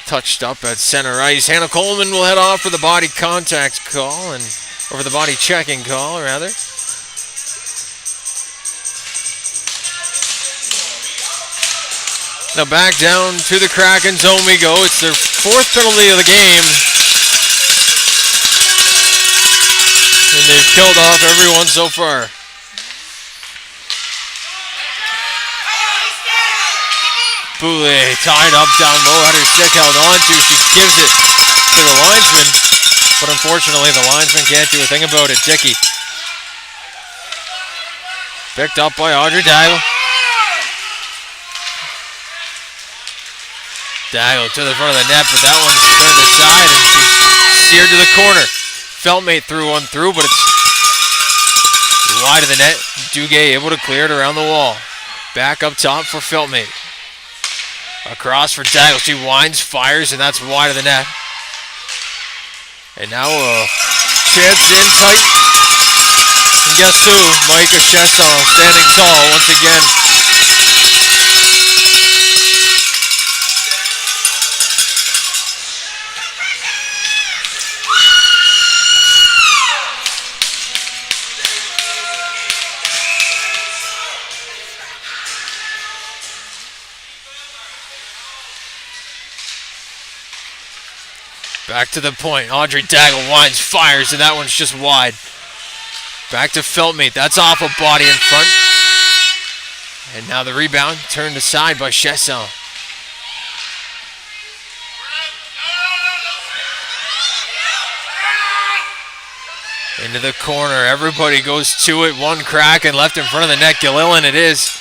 touched up at center ice. Hannah Coleman will head off for the body contact call, or for the body checking call, rather. Now back down to the Kraken zone we go. It's their fourth penalty of the game. And they've killed off everyone so far. Boulay tied up down low, had her stick held onto. She gives it to the linesman, but unfortunately the linesman can't do a thing about it. Dickey. Picked up by Audrey Daigle. Daigle to the front of the net, but that one's turned aside and she's steered to the corner. Feltmate threw one through, but it's wide of the net. Duguay able to clear it around the wall. Back up top for Feltmate. Across for Daigle. She winds, fires, and that's wide of the net. And now a chance in tight. And guess who? Micah Chesson standing tall once again. Back to the point. Audrey Daigle winds, fires, and that one's just wide. Back to Feltmate. That's off a body in front. And now the rebound turned aside by Chesson. Into the corner. Everybody goes to it. One Kraken left in front of the net. Gillillan it is.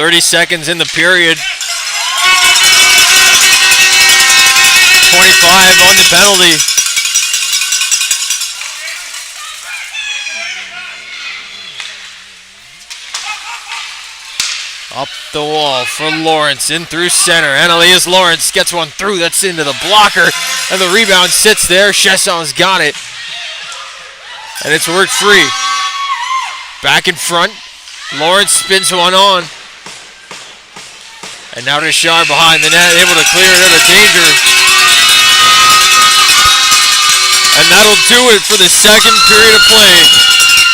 .30 seconds in the period. 25 on the penalty. Up the wall for Lawrence, in through center. Annalise Lawrence gets one through, that's into the blocker, and the rebound sits there. Chesson's got it. And it's worked free. Back in front. Lawrence spins one on. And now Richard behind the net, able to clear it out of danger. And that'll do it for the second period of play.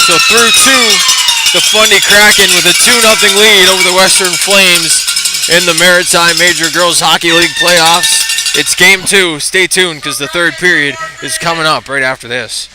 So through two, the Fundy Kraken with a 2-0 lead over the Western Flames in the Maritime Major Girls Hockey League playoffs. It's game 2. Stay tuned because the third period is coming up right after this.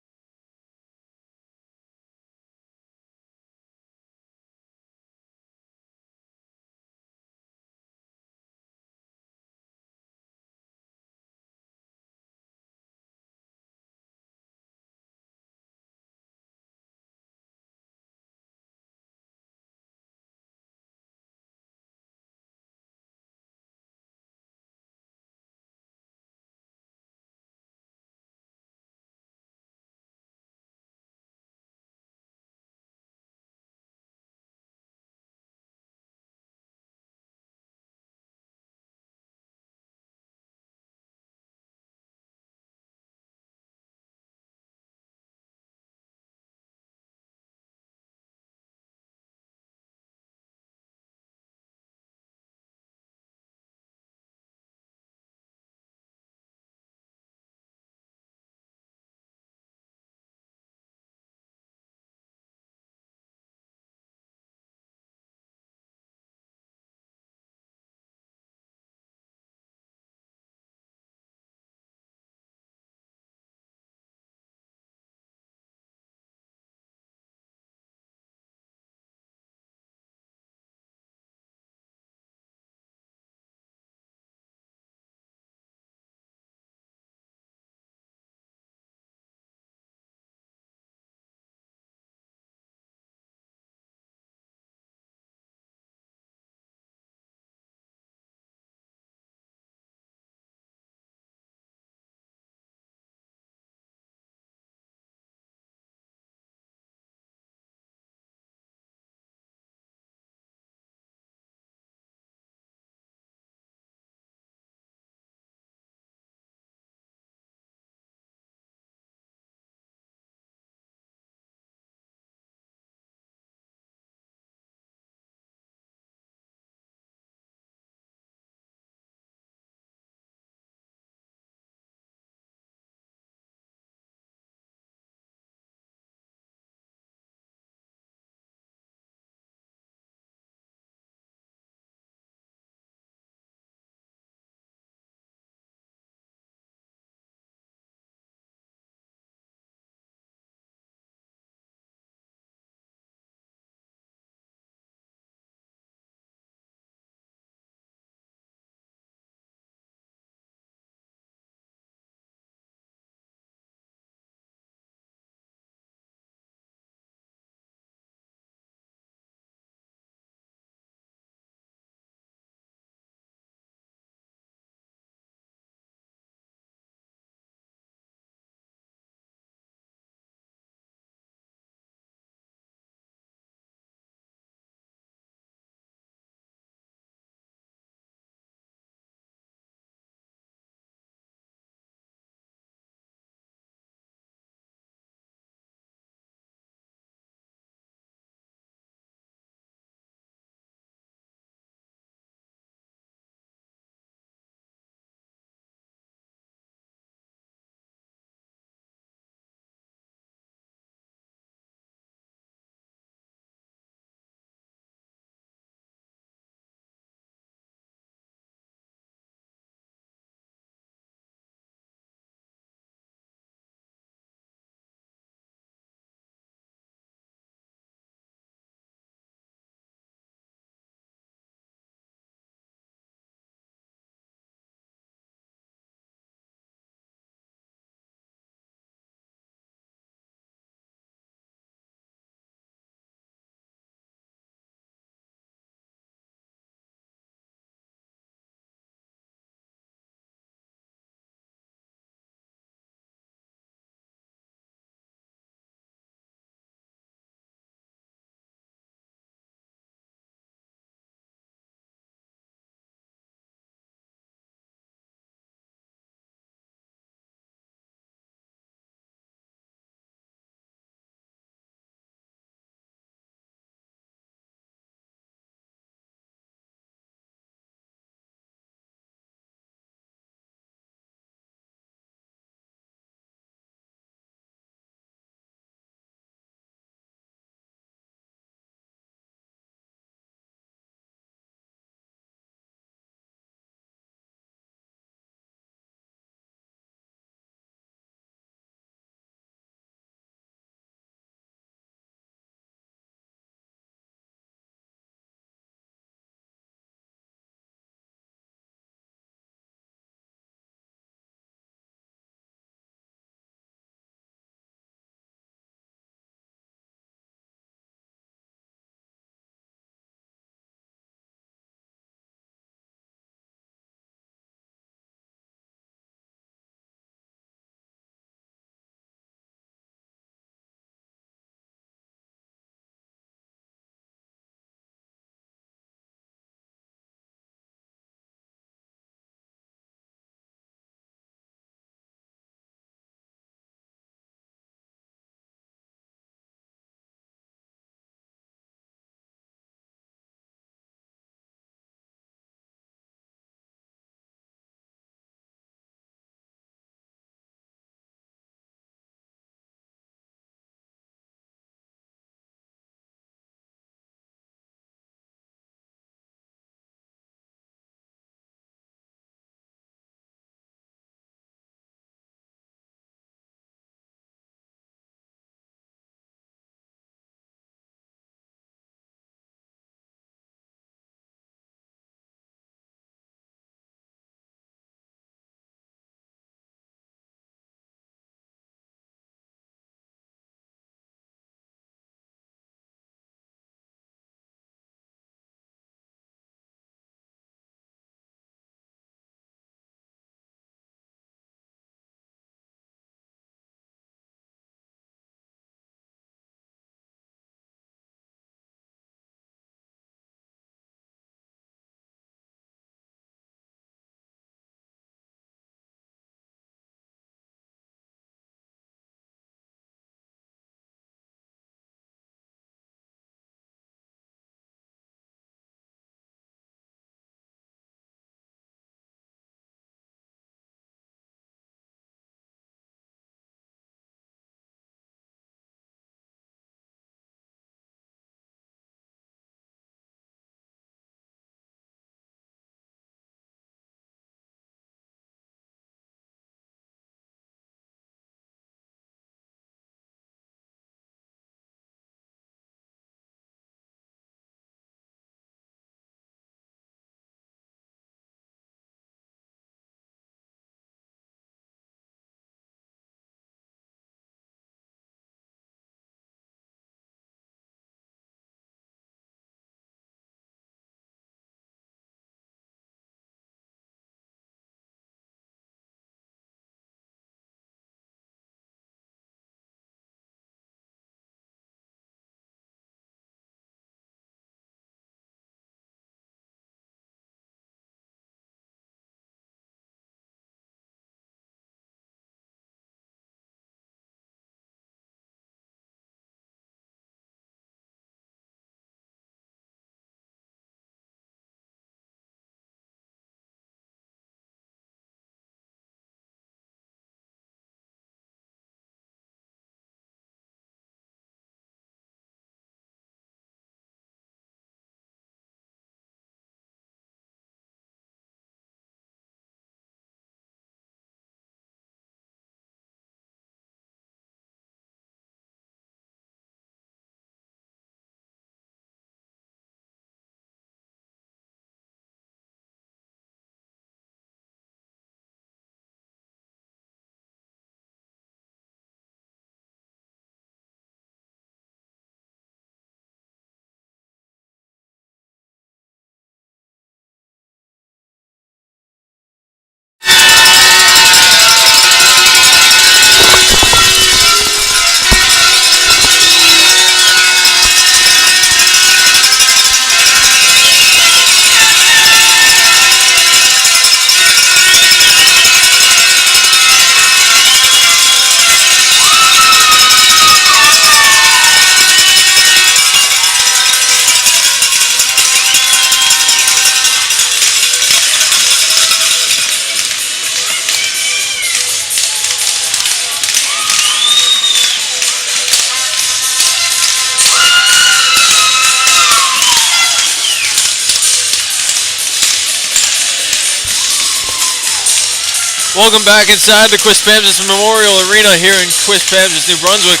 Welcome back inside the Quispamsis Memorial Arena here in Quispamsis, New Brunswick.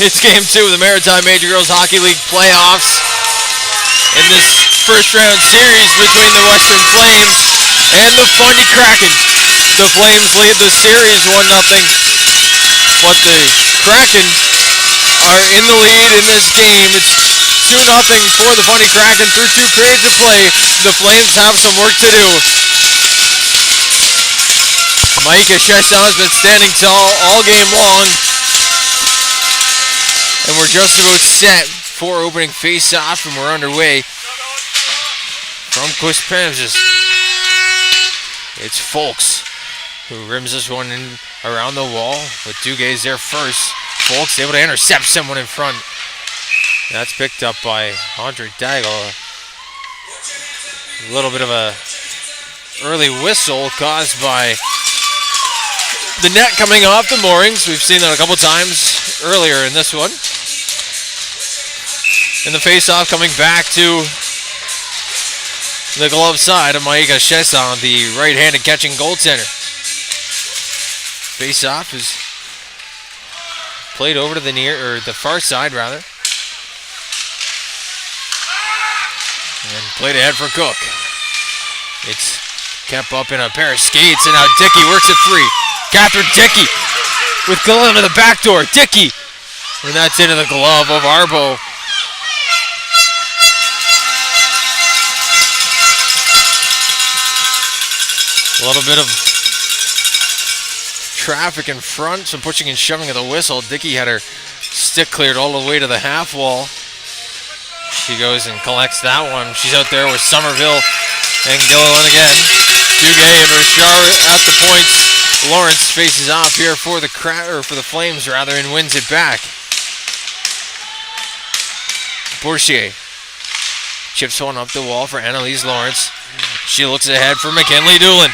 It's game 2 of the Maritime Major Girls Hockey League playoffs in this first round series between the Western Flames and the Fundy Kraken. The Flames lead the series 1-0, but the Kraken are in the lead in this game. It's 2-0 for the Fundy Kraken through 2 periods of play. The Flames have some work to do. Maika Chesson has been standing tall all game long. And we're just about set for opening face-off, and we're underway from Quispamsis. It's Folks who rims this one in around the wall, with Duguay's there first. Folks able to intercept someone in front. That's picked up by Andre Daigle. A little bit of a early whistle caused by the net coming off the moorings. We've seen that a couple times earlier in this one. And the face-off coming back to the glove side of Maika Chesson, the right-handed catching goaltender. Face-off is played over to the far side rather. And played ahead for Cook. It's kept up in a pair of skates, and now Dickey works it free. Catherine Dickey with Glenn to the back door. Dickey, and that's into the glove of Arbo. A little bit of traffic in front, some pushing and shoving of the whistle. Dickey had her stick cleared all the way to the half wall. She goes and collects that one. She's out there with Somerville and Gilliland again. Duguay and Richard at the points. Lawrence faces off here for the Flames rather, and wins it back. Bourchier chips one up the wall for Annalise Lawrence. She looks ahead for McKinley Doolin.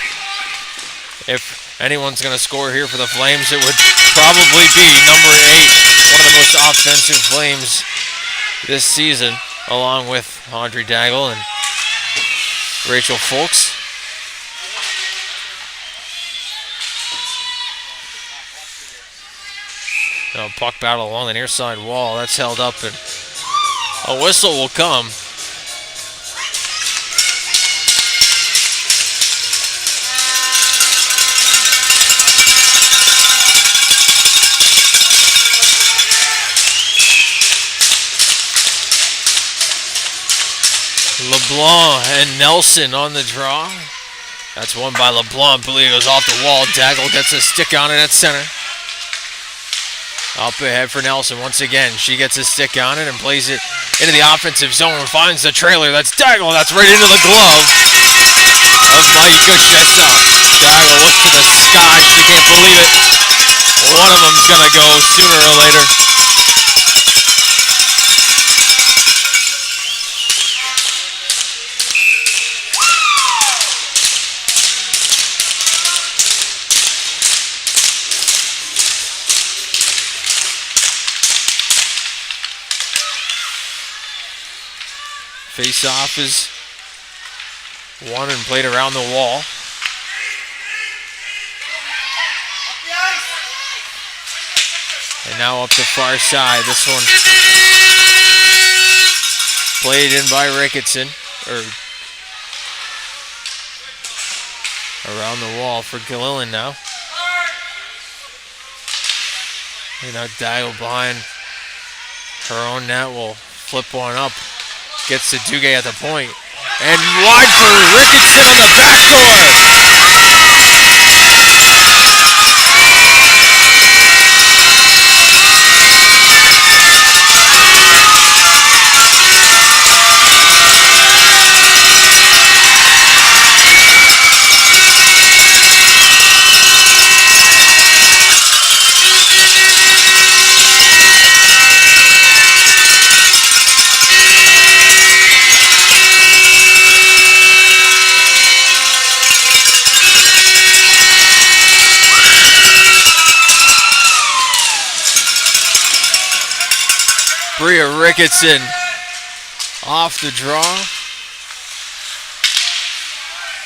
If anyone's going to score here for the Flames, it would probably be number 8, one of the most offensive Flames this season, along with Andre Daigle and Rachel Folks. Now puck battle along the near side wall. That's held up, and a whistle will come. LeBlanc and Nelson on the draw. That's won by LeBlanc. Believe goes off the wall. Daigle gets a stick on it at center. Up ahead for Nelson once again. She gets a stick on it and plays it into the offensive zone and finds the trailer. That's Daigle. That's right into the glove of Maika Chesson. Daigle looks to the sky. She can't believe it. One of them's going to go sooner or later. Face-off is won and played around the wall. And now up the far side. This one played in by Ricketson. Around the wall for Gilliland now. And now Daigle behind her own net will flip one up. Gets to Duguay at the point. And wide for Ricketson on the back door. Bria Ricketson off the draw.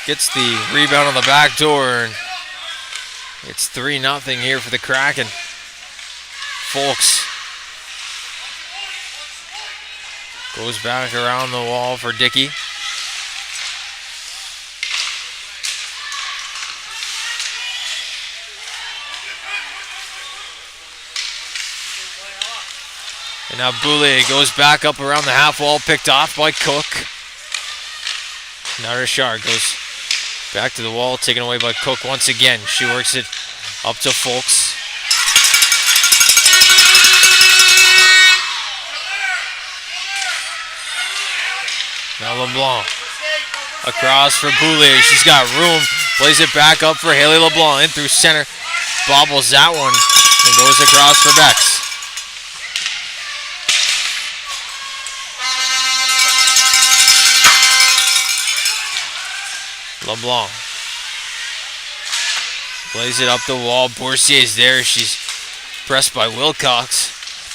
gets the rebound on the back door, and it's 3-0 here for the Kraken. Folks goes back around the wall for Dickey. And now Boulay goes back up around the half wall, picked off by Cook. Now Richard goes back to the wall, taken away by Cook once again. She works it up to Folks. Now LeBlanc across for Boulay. She's got room, plays it back up for Haley LeBlanc, in through center, bobbles that one, and goes across for Bex. LeBlanc plays it up the wall. Bourcier's there. She's pressed by Wilcox.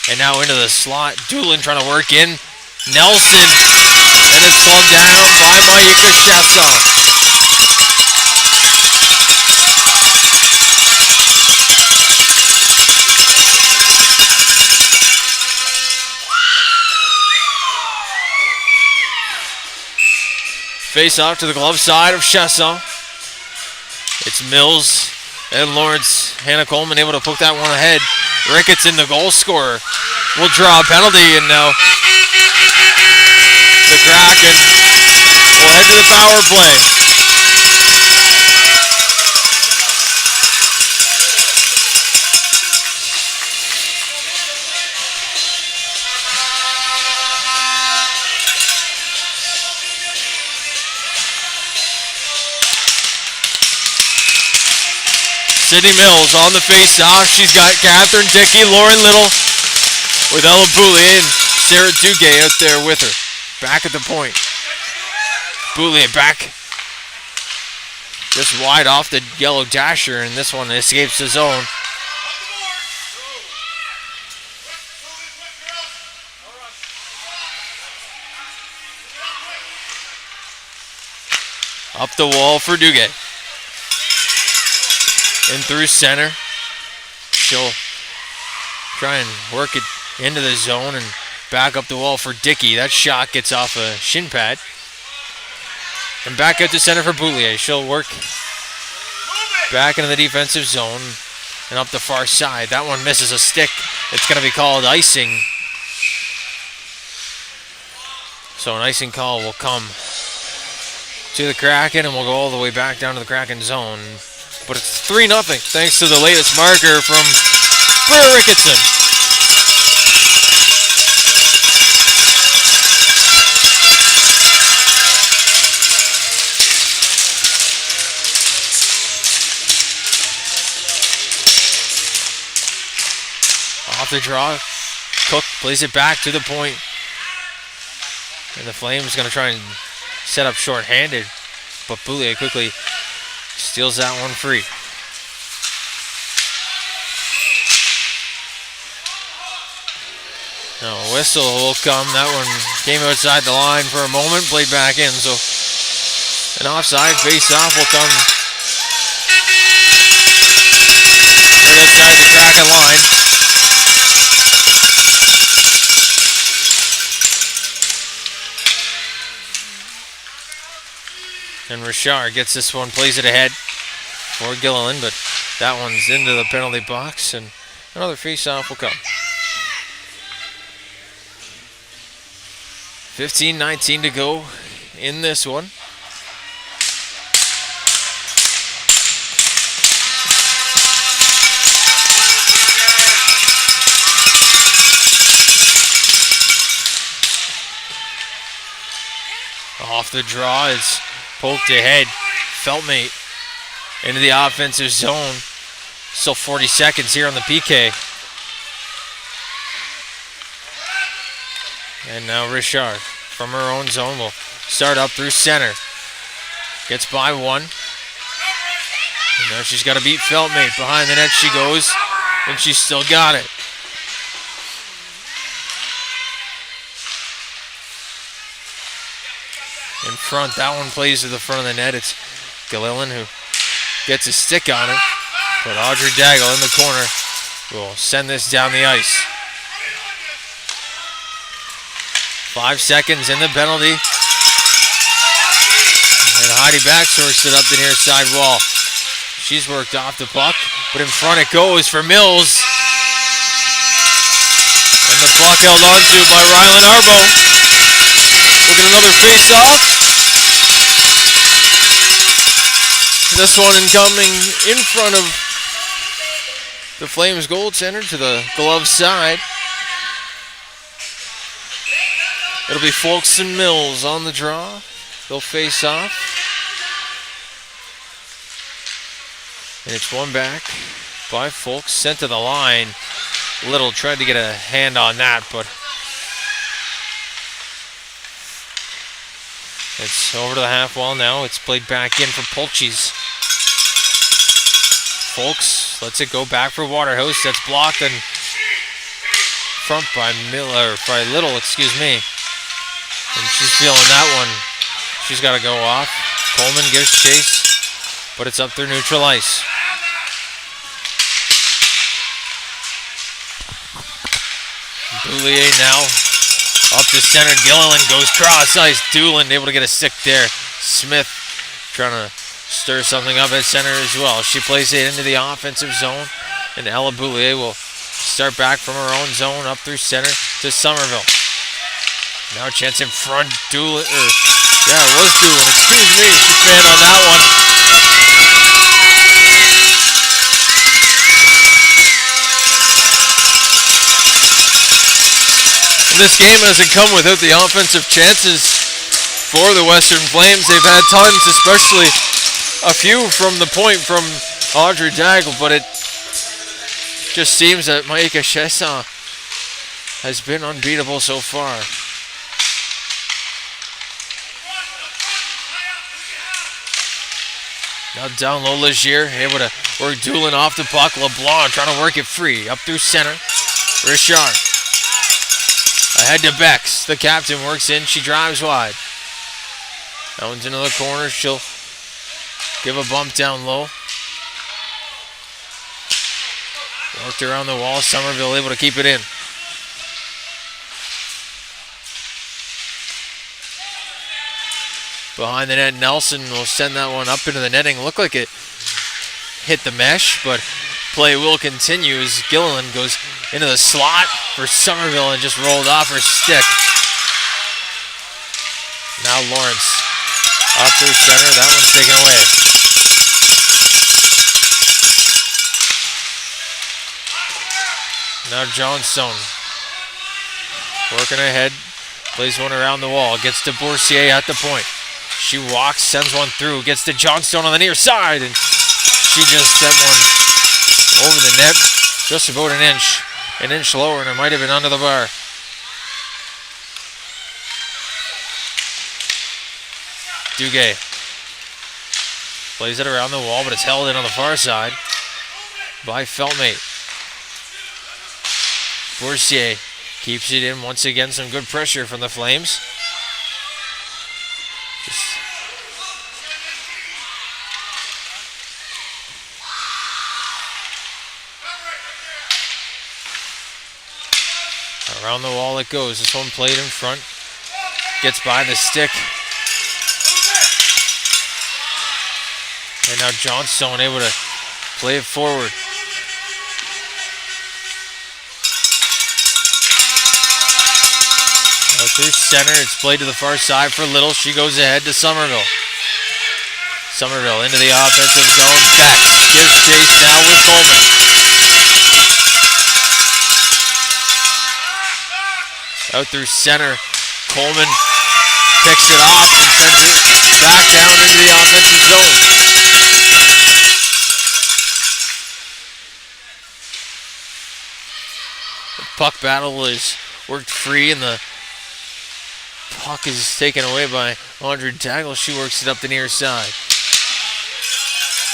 And now into the slot. Doolin trying to work in. Nelson. And it's slowed down by Maika Chasson. Face off to the glove side of Chasson. It's Mills and Lawrence. Hannah Coleman able to poke that one ahead. Ricketson, the goal scorer, will draw a penalty, and now the Kraken will head to the power play. Sydney Mills on the face-off. She's got Catherine Dickey, Lauren Little with Ella Boulay and Sarah Duguay out there with her. Back at the point. Boulay back just wide off the yellow dasher, and this one escapes the zone. Up the wall for Duguay. In through center. She'll try and work it into the zone and back up the wall for Dickey. That shot gets off a shin pad. And back out to center for Boulier. She'll work back into the defensive zone and up the far side. That one misses a stick. It's going to be called icing. So an icing call will come to the Kraken, and we'll go all the way back down to the Kraken zone. But it's 3-0 thanks to the latest marker from Britta Ricketson. Off the draw, Cook plays it back to the point. And the Flames going to try and set up short-handed, but Boulier quickly steals that one free. Now a whistle will come. That one came outside the line for a moment, played back in. So an offside face-off will come right outside the Kraken line. And Richard gets this one, plays it ahead for Gilliland, but that one's into the penalty box, and another face-off will come. 15-19 to go in this one. Off the draw, it's poked ahead. Feltmate into the offensive zone. Still 40 seconds here on the PK. And now Richard from her own zone will start up through center. Gets by one. And now she's got to beat Feltmate. Behind the net she goes, and she's still got it. In front, that one plays to the front of the net. It's Gilliland, who gets a stick on it, but Audrey Daggle in the corner will send this down the ice. 5 seconds in the penalty. And Heidi Bax works it up the near side wall. She's worked off the puck, but in front it goes for Mills. And the puck held onto by Rylan Arbo. We'll get another face-off. This one incoming in front of the Flames goaltender to the glove side. It'll be Folks and Mills on the draw. They'll face off. And it's one back by Folks, sent to the line. Little tried to get a hand on that, but it's over to the half wall now. It's played back in for Pulches. Folks lets it go back for Waterhouse. That's blocked and front by Little, excuse me. And she's feeling that one. She's got to go off. Coleman gives chase, but it's up through neutral ice. Boulier now up to center. Gilliland goes cross ice. Doolan able to get a stick there. Smith trying to stir something up at center as well. She plays it into the offensive zone, and Ella Boulier will start back from her own zone up through center to Somerville. Now a chance in front. Doolan, yeah, it was Doolan. Excuse me. She fanned on that one. This game hasn't come without the offensive chances for the Western Flames. They've had tons, especially a few from the point from Audrey Daggle, but it just seems that Maika Chesson has been unbeatable so far. Now down low, Legier, able to work Doolan off the puck. LeBlanc trying to work it free. Up through center. Richard. Ahead to Bex. The captain works in. She drives wide. Owens into the corner. She'll give a bump down low. Worked around the wall. Somerville able to keep it in. Behind the net, Nelson will send that one up into the netting. Looked like it hit the mesh, but play will continue as Gilliland goes into the slot for Somerville and just rolled off her stick. Now Lawrence up through center. That one's taken away. Now Johnstone working ahead. Plays one around the wall. Gets to Boursier at the point. She walks, sends one through, gets to Johnstone on the near side, and she just sent one over the net, just about an inch lower, and it might have been under the bar. Duguay plays it around the wall, but it's held in on the far side by Feltmate. Boursier keeps it in once again. Some good pressure from the Flames. Around the wall it goes. This one played in front. Gets by the stick. And now Johnstone able to play it forward. Now through center. It's played to the far side for Little. She goes ahead to Somerville. Somerville into the offensive zone. Bex gives chase now with Coleman. Out through center, Coleman picks it off and sends it back down into the offensive zone. The puck battle is worked free and the puck is taken away by Audrey Daggle. She works it up the near side.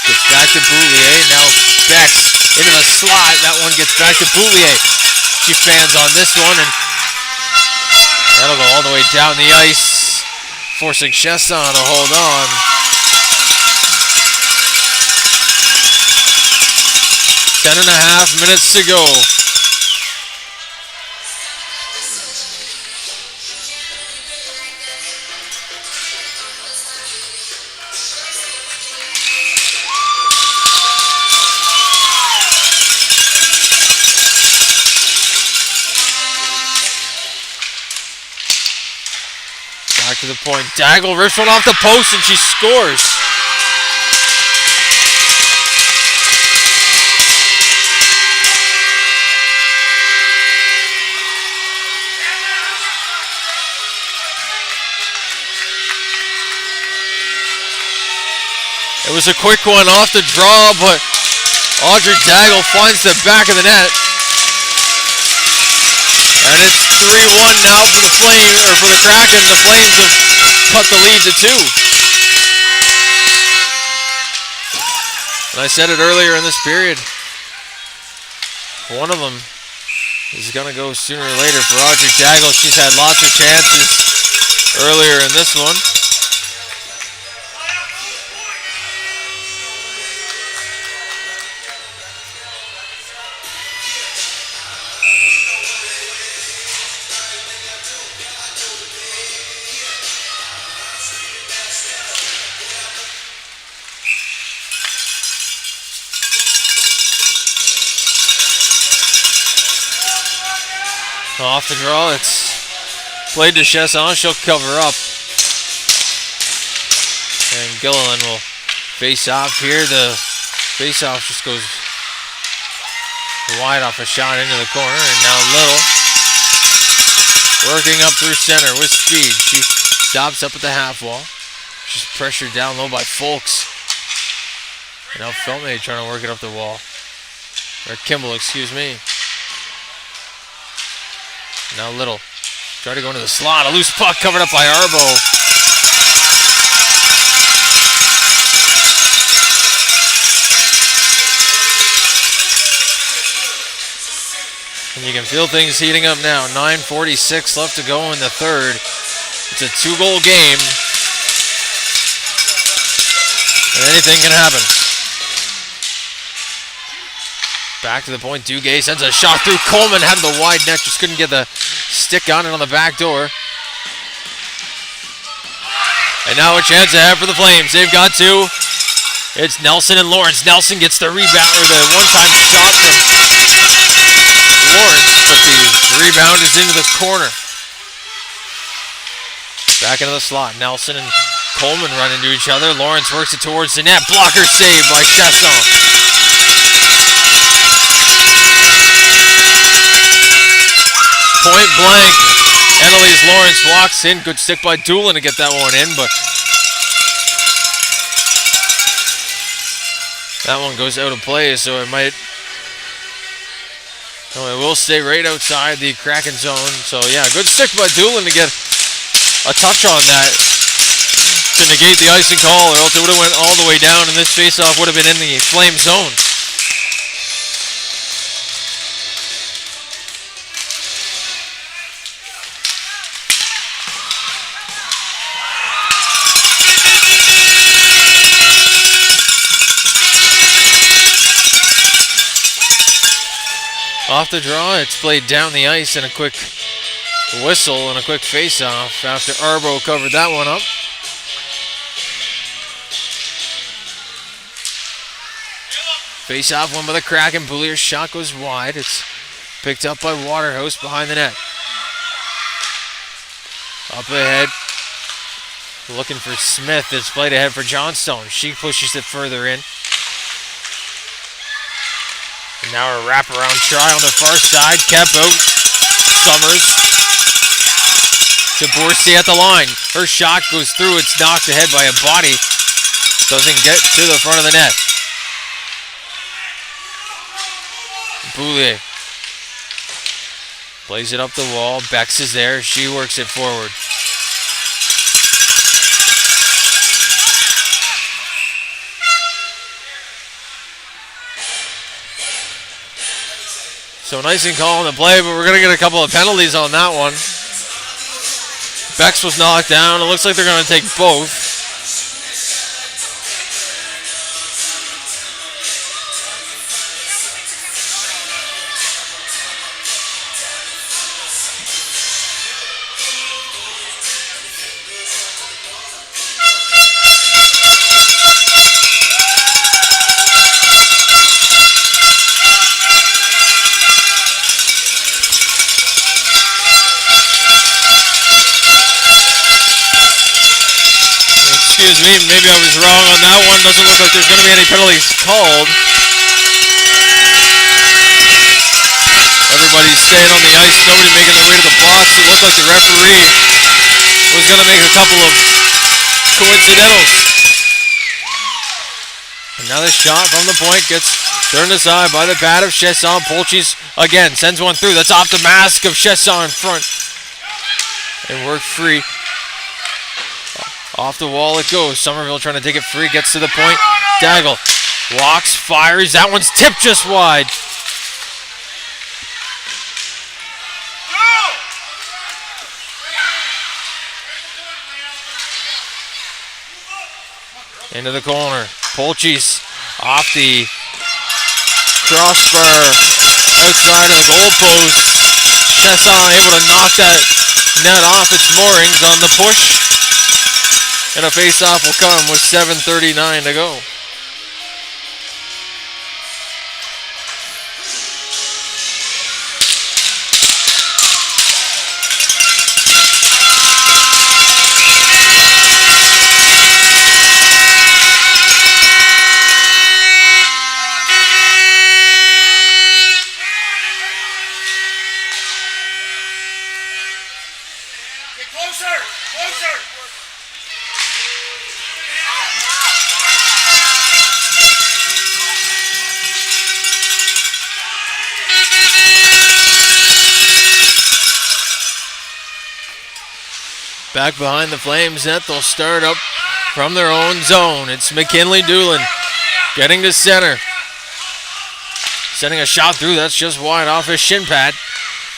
Gets back to Boulier. Now Bex into the slot. That one gets back to Boulier. She fans on this one and that'll go all the way down the ice, forcing Chesson to hold on. 10.5 minutes to go. Back to the point. Daggle rips one off the post and she scores. It was a quick one off the draw, but Audrey Daggle finds the back of the net. And it's 3-1 now for the for the Kraken. The Flames have cut the lead to 2. And I said it earlier in this period. One of them is going to go sooner or later for Audrey Daggle. She's had lots of chances earlier in this one. Off the draw, it's played to Chesson. She'll cover up. And Gilliland will face off here. The face off just goes wide off a shot into the corner. And now Little working up through center with speed. She stops up at the half wall. She's pressured down low by Folks. And now Feltmay trying to work it up the wall. Or Kimball, excuse me. Now Little, try to go into the slot. A loose puck covered up by Arbo. And you can feel things heating up now. 9:46 left to go in the third. It's a 2-goal game. And anything can happen. Back to the point, Duguay sends a shot through Coleman, had the wide net, just couldn't get the stick on it on the back door. And now a chance ahead for the Flames. They've got 2. It's Nelson and Lawrence. Nelson gets the rebound, or the one-time shot from Lawrence, but the rebound is into the corner. Back into the slot. Nelson and Coleman run into each other. Lawrence works it towards the net. Blocker save by Chesson. Point blank. Annalise Lawrence walks in. Good stick by Doolin to get that one in, but that one goes out of play, so it might. No, it will stay right outside the Kraken zone. So yeah, good stick by Doolin to get a touch on that to negate the icing call, or else it would have went all the way down, and this faceoff would have been in the Flame zone. Off the draw, it's played down the ice and a quick whistle and a quick face-off after Arbo covered that one up. Face-off won by the Kraken. Boulier's shot goes wide. It's picked up by Waterhouse behind the net. Up ahead, looking for Smith. It's played ahead for Johnstone. She pushes it further in. And now a wraparound try on the far side. Kept out. Summers to Borsey at the line. Her shot goes through. It's knocked ahead by a body. Doesn't get to the front of the net. Boulier plays it up the wall. Bex is there. She works it forward. So nice and call on the play, but we're going to get a couple of penalties on that one. Bex was knocked down. It looks like they're going to take both. Excuse me, maybe I was wrong on that one. Doesn't look like there's going to be any penalties called. Everybody's staying on the ice, nobody making their way to the box. It looked like the referee was going to make a couple of coincidentals. Another shot from the point gets turned aside by the pad of Chesson. Polchis again sends one through. That's off the mask of Chesson in front. And work free. Off the wall it goes. Somerville trying to take it free. Gets to the point. Daggle walks, fires. That one's tipped just wide. Into the corner. Polchis off the crossbar outside of the goalpost. Chesson able to knock that net off its moorings on the push. And a face-off will come with 7:39 to go. Back behind the Flames net, they'll start up from their own zone. It's McKinley Doolin getting to center. Sending a shot through, that's just wide off his shin pad.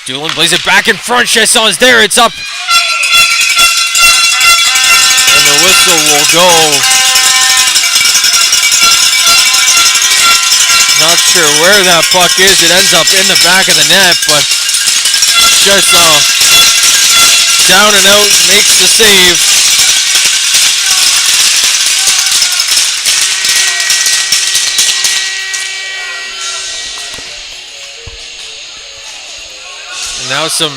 Doolin plays it back in front, Chesson's there, it's up. And the whistle will go. Not sure where that puck is, it ends up in the back of the net, but Chesson down and out, makes the save. And now some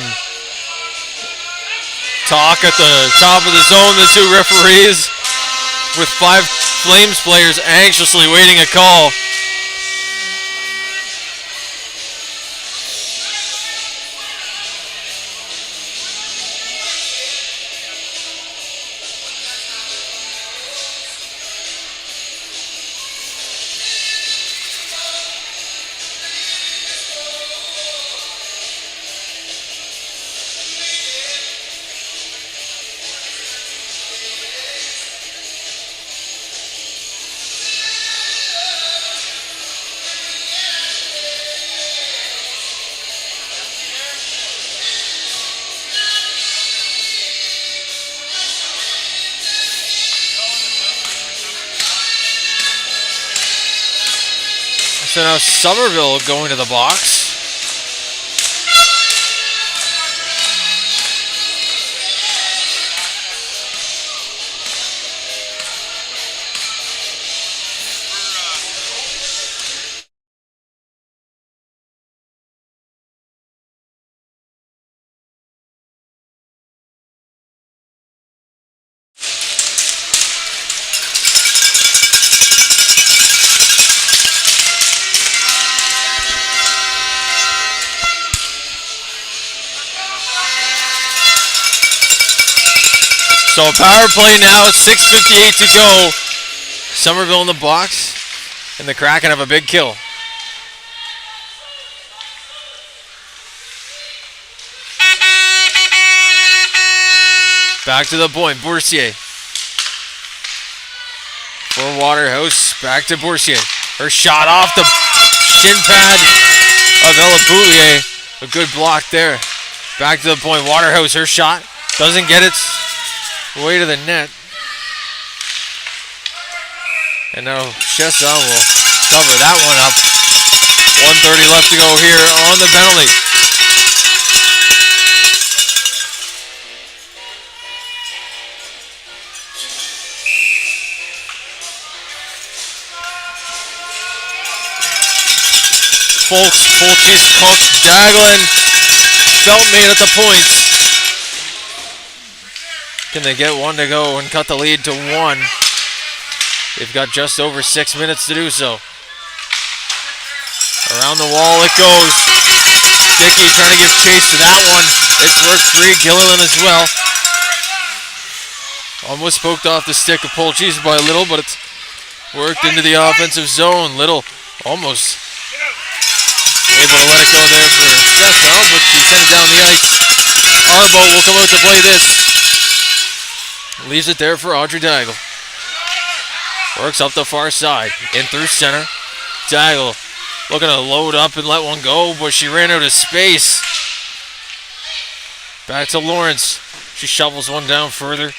talk at the top of the zone, the two referees, with 5 Flames players anxiously waiting a call. So now Somerville going to the box. So power play now, 6:58 to go. Somerville in the box, and the Kraken have a big kill. Back to the point, Boursier. For Waterhouse, back to Boursier. Her shot off the shin pad of Ella Boulier. A good block there. Back to the point, Waterhouse, her shot. Doesn't get its way to the net. And now Chesson will cover that one up. 1:30 left to go here on the penalty. Fulchis, Cook, Daglin, Feltmate at the points. Can they get one to go and cut the lead to 1? They've got just over 6 minutes to do so. Around the wall it goes. Dickey trying to give chase to that one. It's worked free. Gilliland as well. Almost poked off the stick of Polchis by Little, but it's worked into the offensive zone. Little almost able to let it go there for Cessna, but she sent it down the ice. Arbo will come out to play this. Leaves it there for Audrey Daigle. Works up the far side. In through center. Daigle looking to load up and let one go, but she ran out of space. Back to Lawrence. She shovels one down further.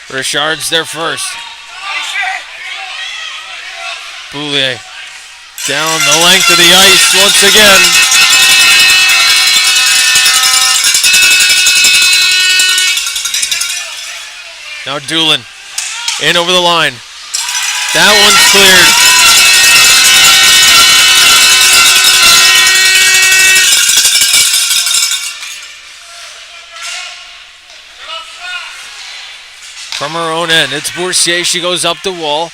Richard's there first. Boulier down the length of the ice once again. Now Doolin in over the line. That one's cleared. From her own end, it's Boursier. She goes up the wall.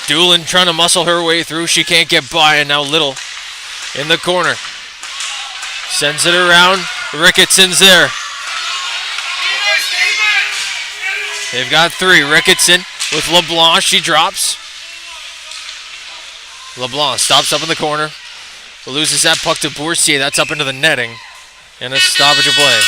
Doolin trying to muscle her way through. She can't get by, and now Little in the corner. Sends it around. Ricketson's there. They've got 3. Ricketson with LeBlanc. She drops. LeBlanc stops up in the corner. Loses that puck to Boursier. That's up into the netting. And a stoppage of play.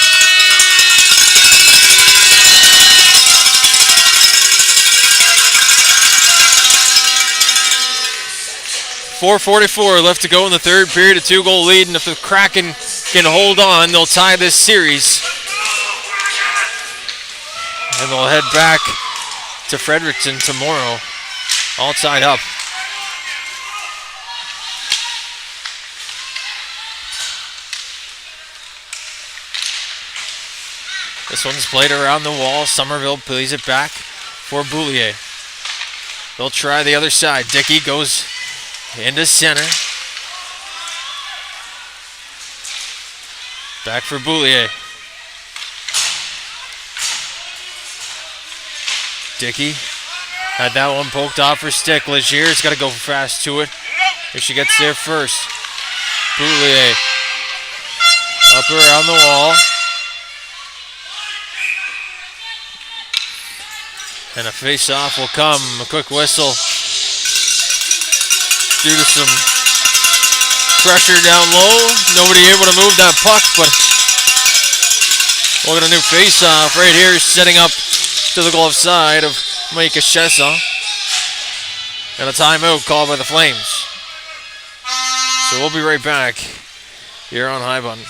4:44 left to go in the third period. A 2-goal lead, and if the Kraken can hold on, they'll tie this series. And they'll head back to Fredericton tomorrow, all tied up. This one's played around the wall. Somerville plays it back for Boulier. They'll try the other side. Dickey goes into center. Back for Boulier. Dickey had that one poked off her stick. Legier's got to go fast to it if she gets there first. Boulier up around the wall. And a face-off will come. A quick whistle due to some pressure down low. Nobody able to move that puck, but we'll get a new face-off right here, setting up to the glove side of Micah Chesson. And a timeout called by the Flames. So we'll be right back here on High Button.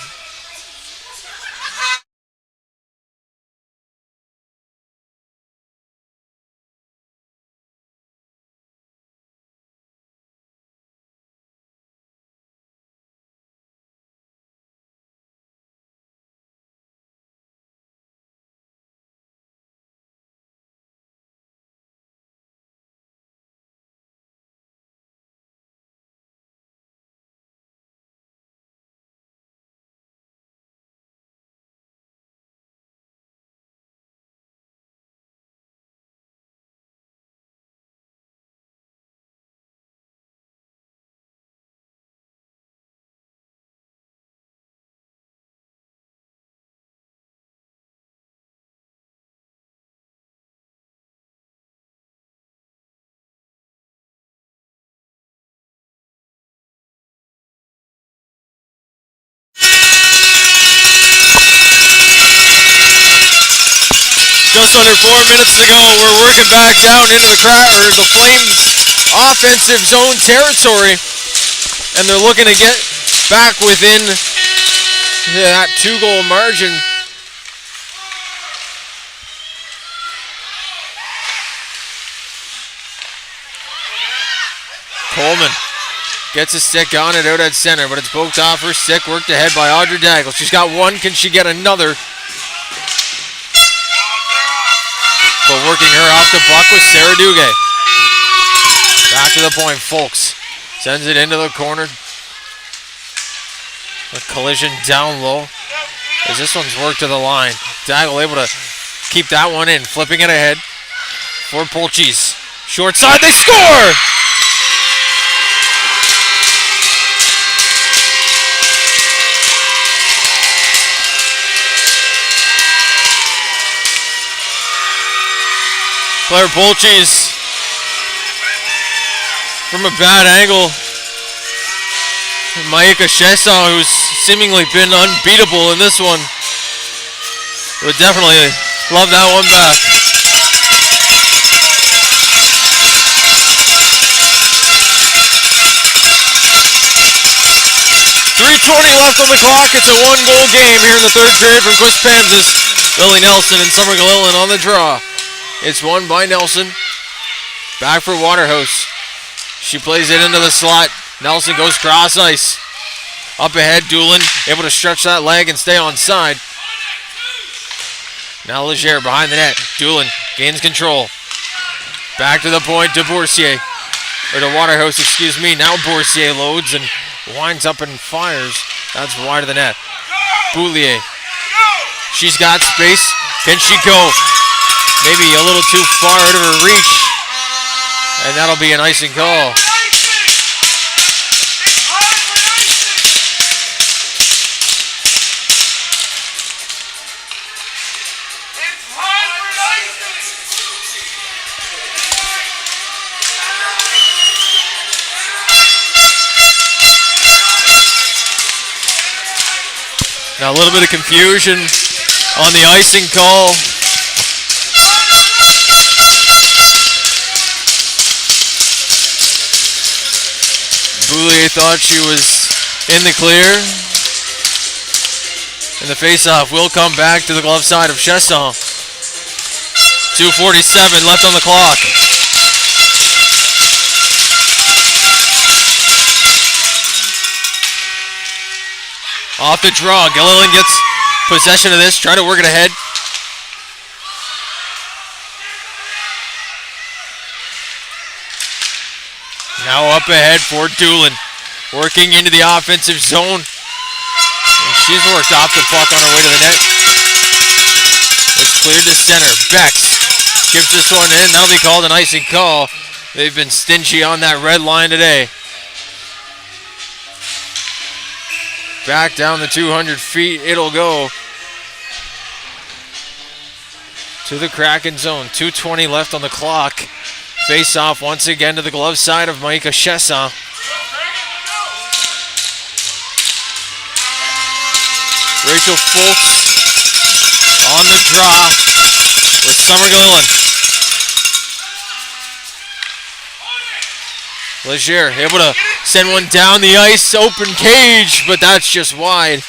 Just under 4 minutes to go. We're working back down into the Flames offensive zone territory, and they're looking to get back within that 2-goal margin. Coleman gets a stick on it out at center, but it's poked off her stick, worked ahead by Audrey Daigle. She's got one. Can she get another? But working her off the puck with Sarah Duguay. Back to the point, Folks sends it into the corner. A collision down low. as this one's worked to the line. Daggle able to keep that one in, flipping it ahead for Polchis. Short side, they score! Claire Polchis from a bad angle. Maika Shesa, who's seemingly been unbeatable in this one, would definitely love that one back. .320 left on the clock. It's a one-goal game here in the third period from Quispamsis. Lily Nelson and Summer Gallillan on the draw. It's won by Nelson. Back for Waterhouse. She plays it into the slot. Nelson goes cross ice. Up ahead, Doolin able to stretch that leg and stay on side. Now Legere behind the net. Doolin gains control. Back to the point to Boursier. Or to Waterhouse, excuse me. Now Boursier loads and winds up and fires. That's wide of the net. Boulier. She's got space. Can she go? Maybe a little too far out of her reach. And that'll be an icing call. Now a little bit of confusion on the icing call. Boulier thought she was in the clear. And the faceoff will come back to the glove side of Chesson. 2:47 left on the clock. Off the draw, Gallillan gets possession of this, trying to work it ahead. Now up ahead for Doolin, working into the offensive zone. And she's worked off the puck on her way to the net. It's cleared to center. Bex gives this one in. That'll be called an icing call. They've been stingy on that red line today. Back down the 200 feet, it'll go to the Kraken zone. 2:20 left on the clock. Face off once again to the glove side of Maika Chesson. Rachel Folks on the draw with Summer Gallillan. Legere able to send one down the ice, open cage, but that's just wide.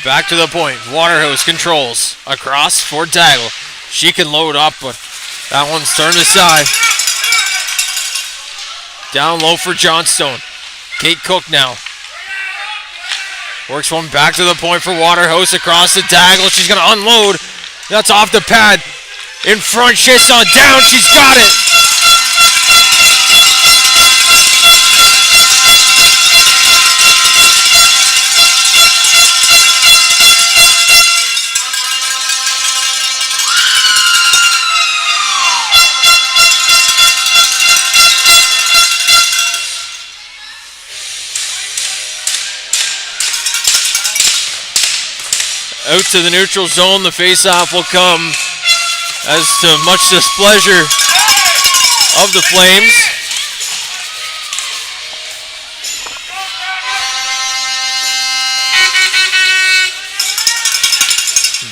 Back to the point. Waterhouse controls. Across for Daggle. She can load up, but that one's turned aside. Down low for Johnstone. Kate Cook now. Works one back to the point for Waterhouse. Across to Daggle. She's going to unload. That's off the pad. In front. Chesson down. She's got it. Out to the neutral zone, the faceoff will come, as to much displeasure of the Flames.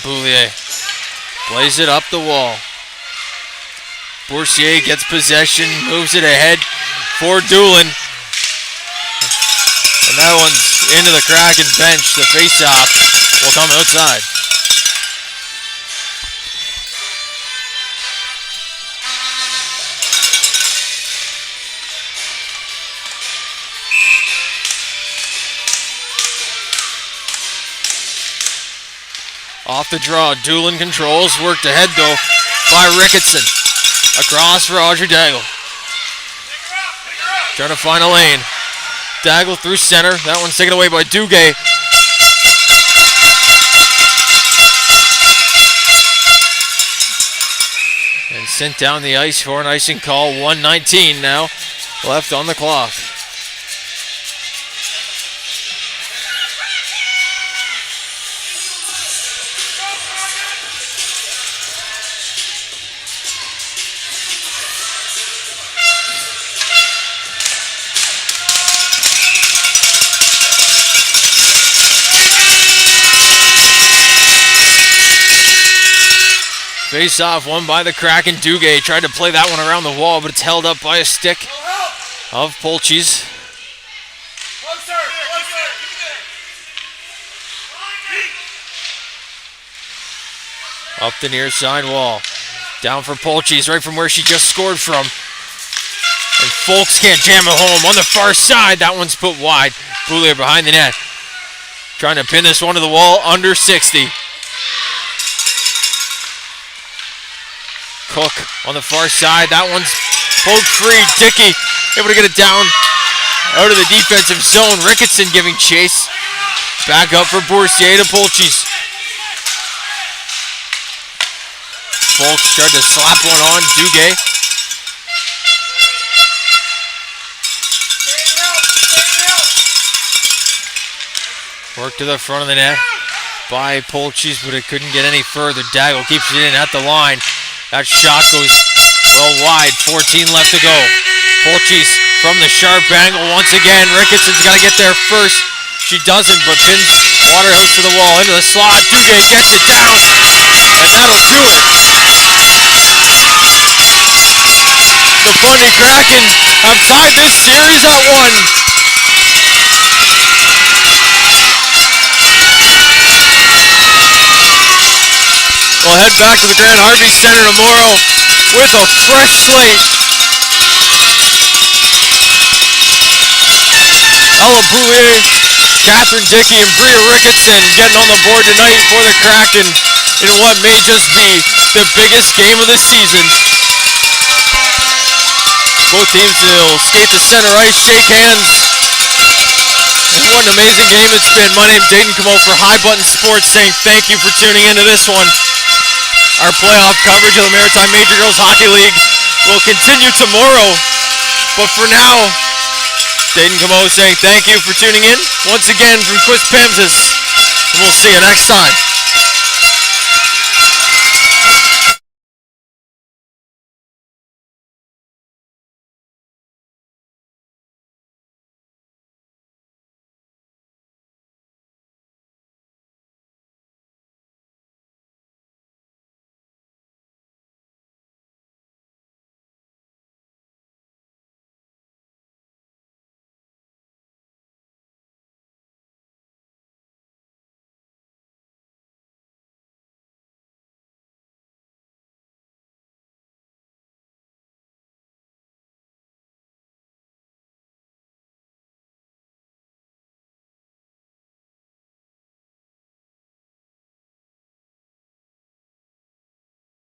Boulier plays it up the wall. Boursier gets possession, moves it ahead for Doolin. And that one's into the Kraken bench. The faceoff will come outside. Off the draw, Doolin controls, worked ahead though by Ricketson. Across for Audrey Daigle. Trying to find a lane. Daigle through center. That one's taken away by Duguay. And sent down the ice for an icing call. 1:19 now left on the clock. Face off, won by the Kraken. Duguay tried to play that one around the wall, but it's held up by a stick of Polchis. Up the near side wall. Down for Polchis, right from where she just scored from. And Folks can't jam it home on the far side. That one's put wide. Boulier behind the net. Trying to pin this one to the wall, under 60. Cook on the far side. That one's pulled free. Dickey able to get it down out of the defensive zone. Ricketson giving chase. Back up for Boursier to Polchis. Folks tried to slap one on Duguay. Work to the front of the net by Polchis, but it couldn't get any further. Daigle keeps it in at the line. That shot goes well wide. 14 left to go. Polchis from the sharp angle once again. Ricketson's got to get there first. She doesn't, but pins Waterhouse to the wall. Into the slot. Duguay gets it down, and that'll do it. The Fundy Kraken have tied this series at 1. We'll head back to the Grand Harvey Center tomorrow with a fresh slate. Ella Boulier, Catherine Dickey, and Bria Ricketson getting on the board tonight for the Kraken in what may just be the biggest game of the season. Both teams will skate the center ice, shake hands. And what an amazing game it's been. My name's Dayton Camo for High Button Sports, saying thank you for tuning into this one. Our playoff coverage of the Maritime Major Girls Hockey League will continue tomorrow. But for now, Dayton Camo saying thank you for tuning in. Once again from Chris Pamses. And we'll see you next time.